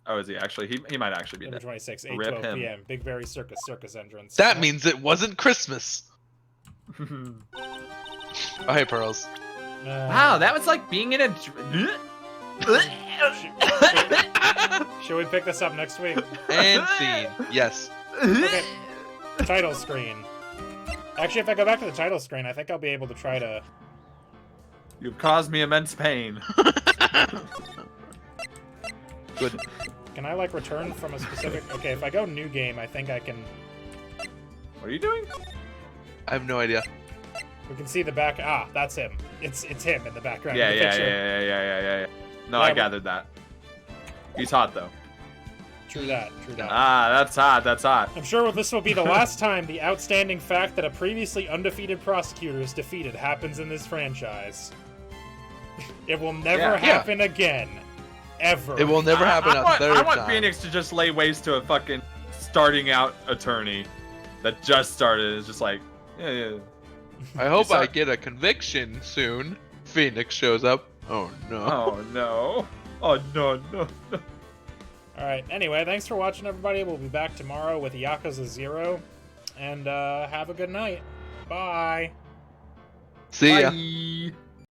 Oh, is he actually? He might actually be Number dead. 26, Rip 8:12 him. p.m. Big Berry Circus entrance. That means it wasn't Christmas. Oh, hey, Pearls. Wow, that was like being in a. Should we pick this up next week? And scene. Yes. Okay. Title screen. Actually, if I go back to the title screen, I think I'll be able to try to... You've caused me immense pain. Good. Can I, like, return from a specific... Okay, if I go new game, I think I can... What are you doing? I have no idea. We can see the back... Ah, that's him. It's him in the background Yeah, of the yeah, picture. yeah. No, Yeah, I but- gathered that. He's hot, though. True that, true that. Ah, that's hot, that's hot. I'm sure this will be the last time the outstanding fact that a previously undefeated prosecutor is defeated happens in this franchise. It will never happen again. Ever. It will never happen a third I want time. Phoenix to just lay waste to a fucking starting out attorney that just started. It's just like, yeah. I hope Sorry. I get a conviction soon. Phoenix shows up. Oh no. Oh no. Oh no. Alright, anyway, thanks for watching, everybody. We'll be back tomorrow with Yakuza 0. And have a good night. Bye. See ya. Bye.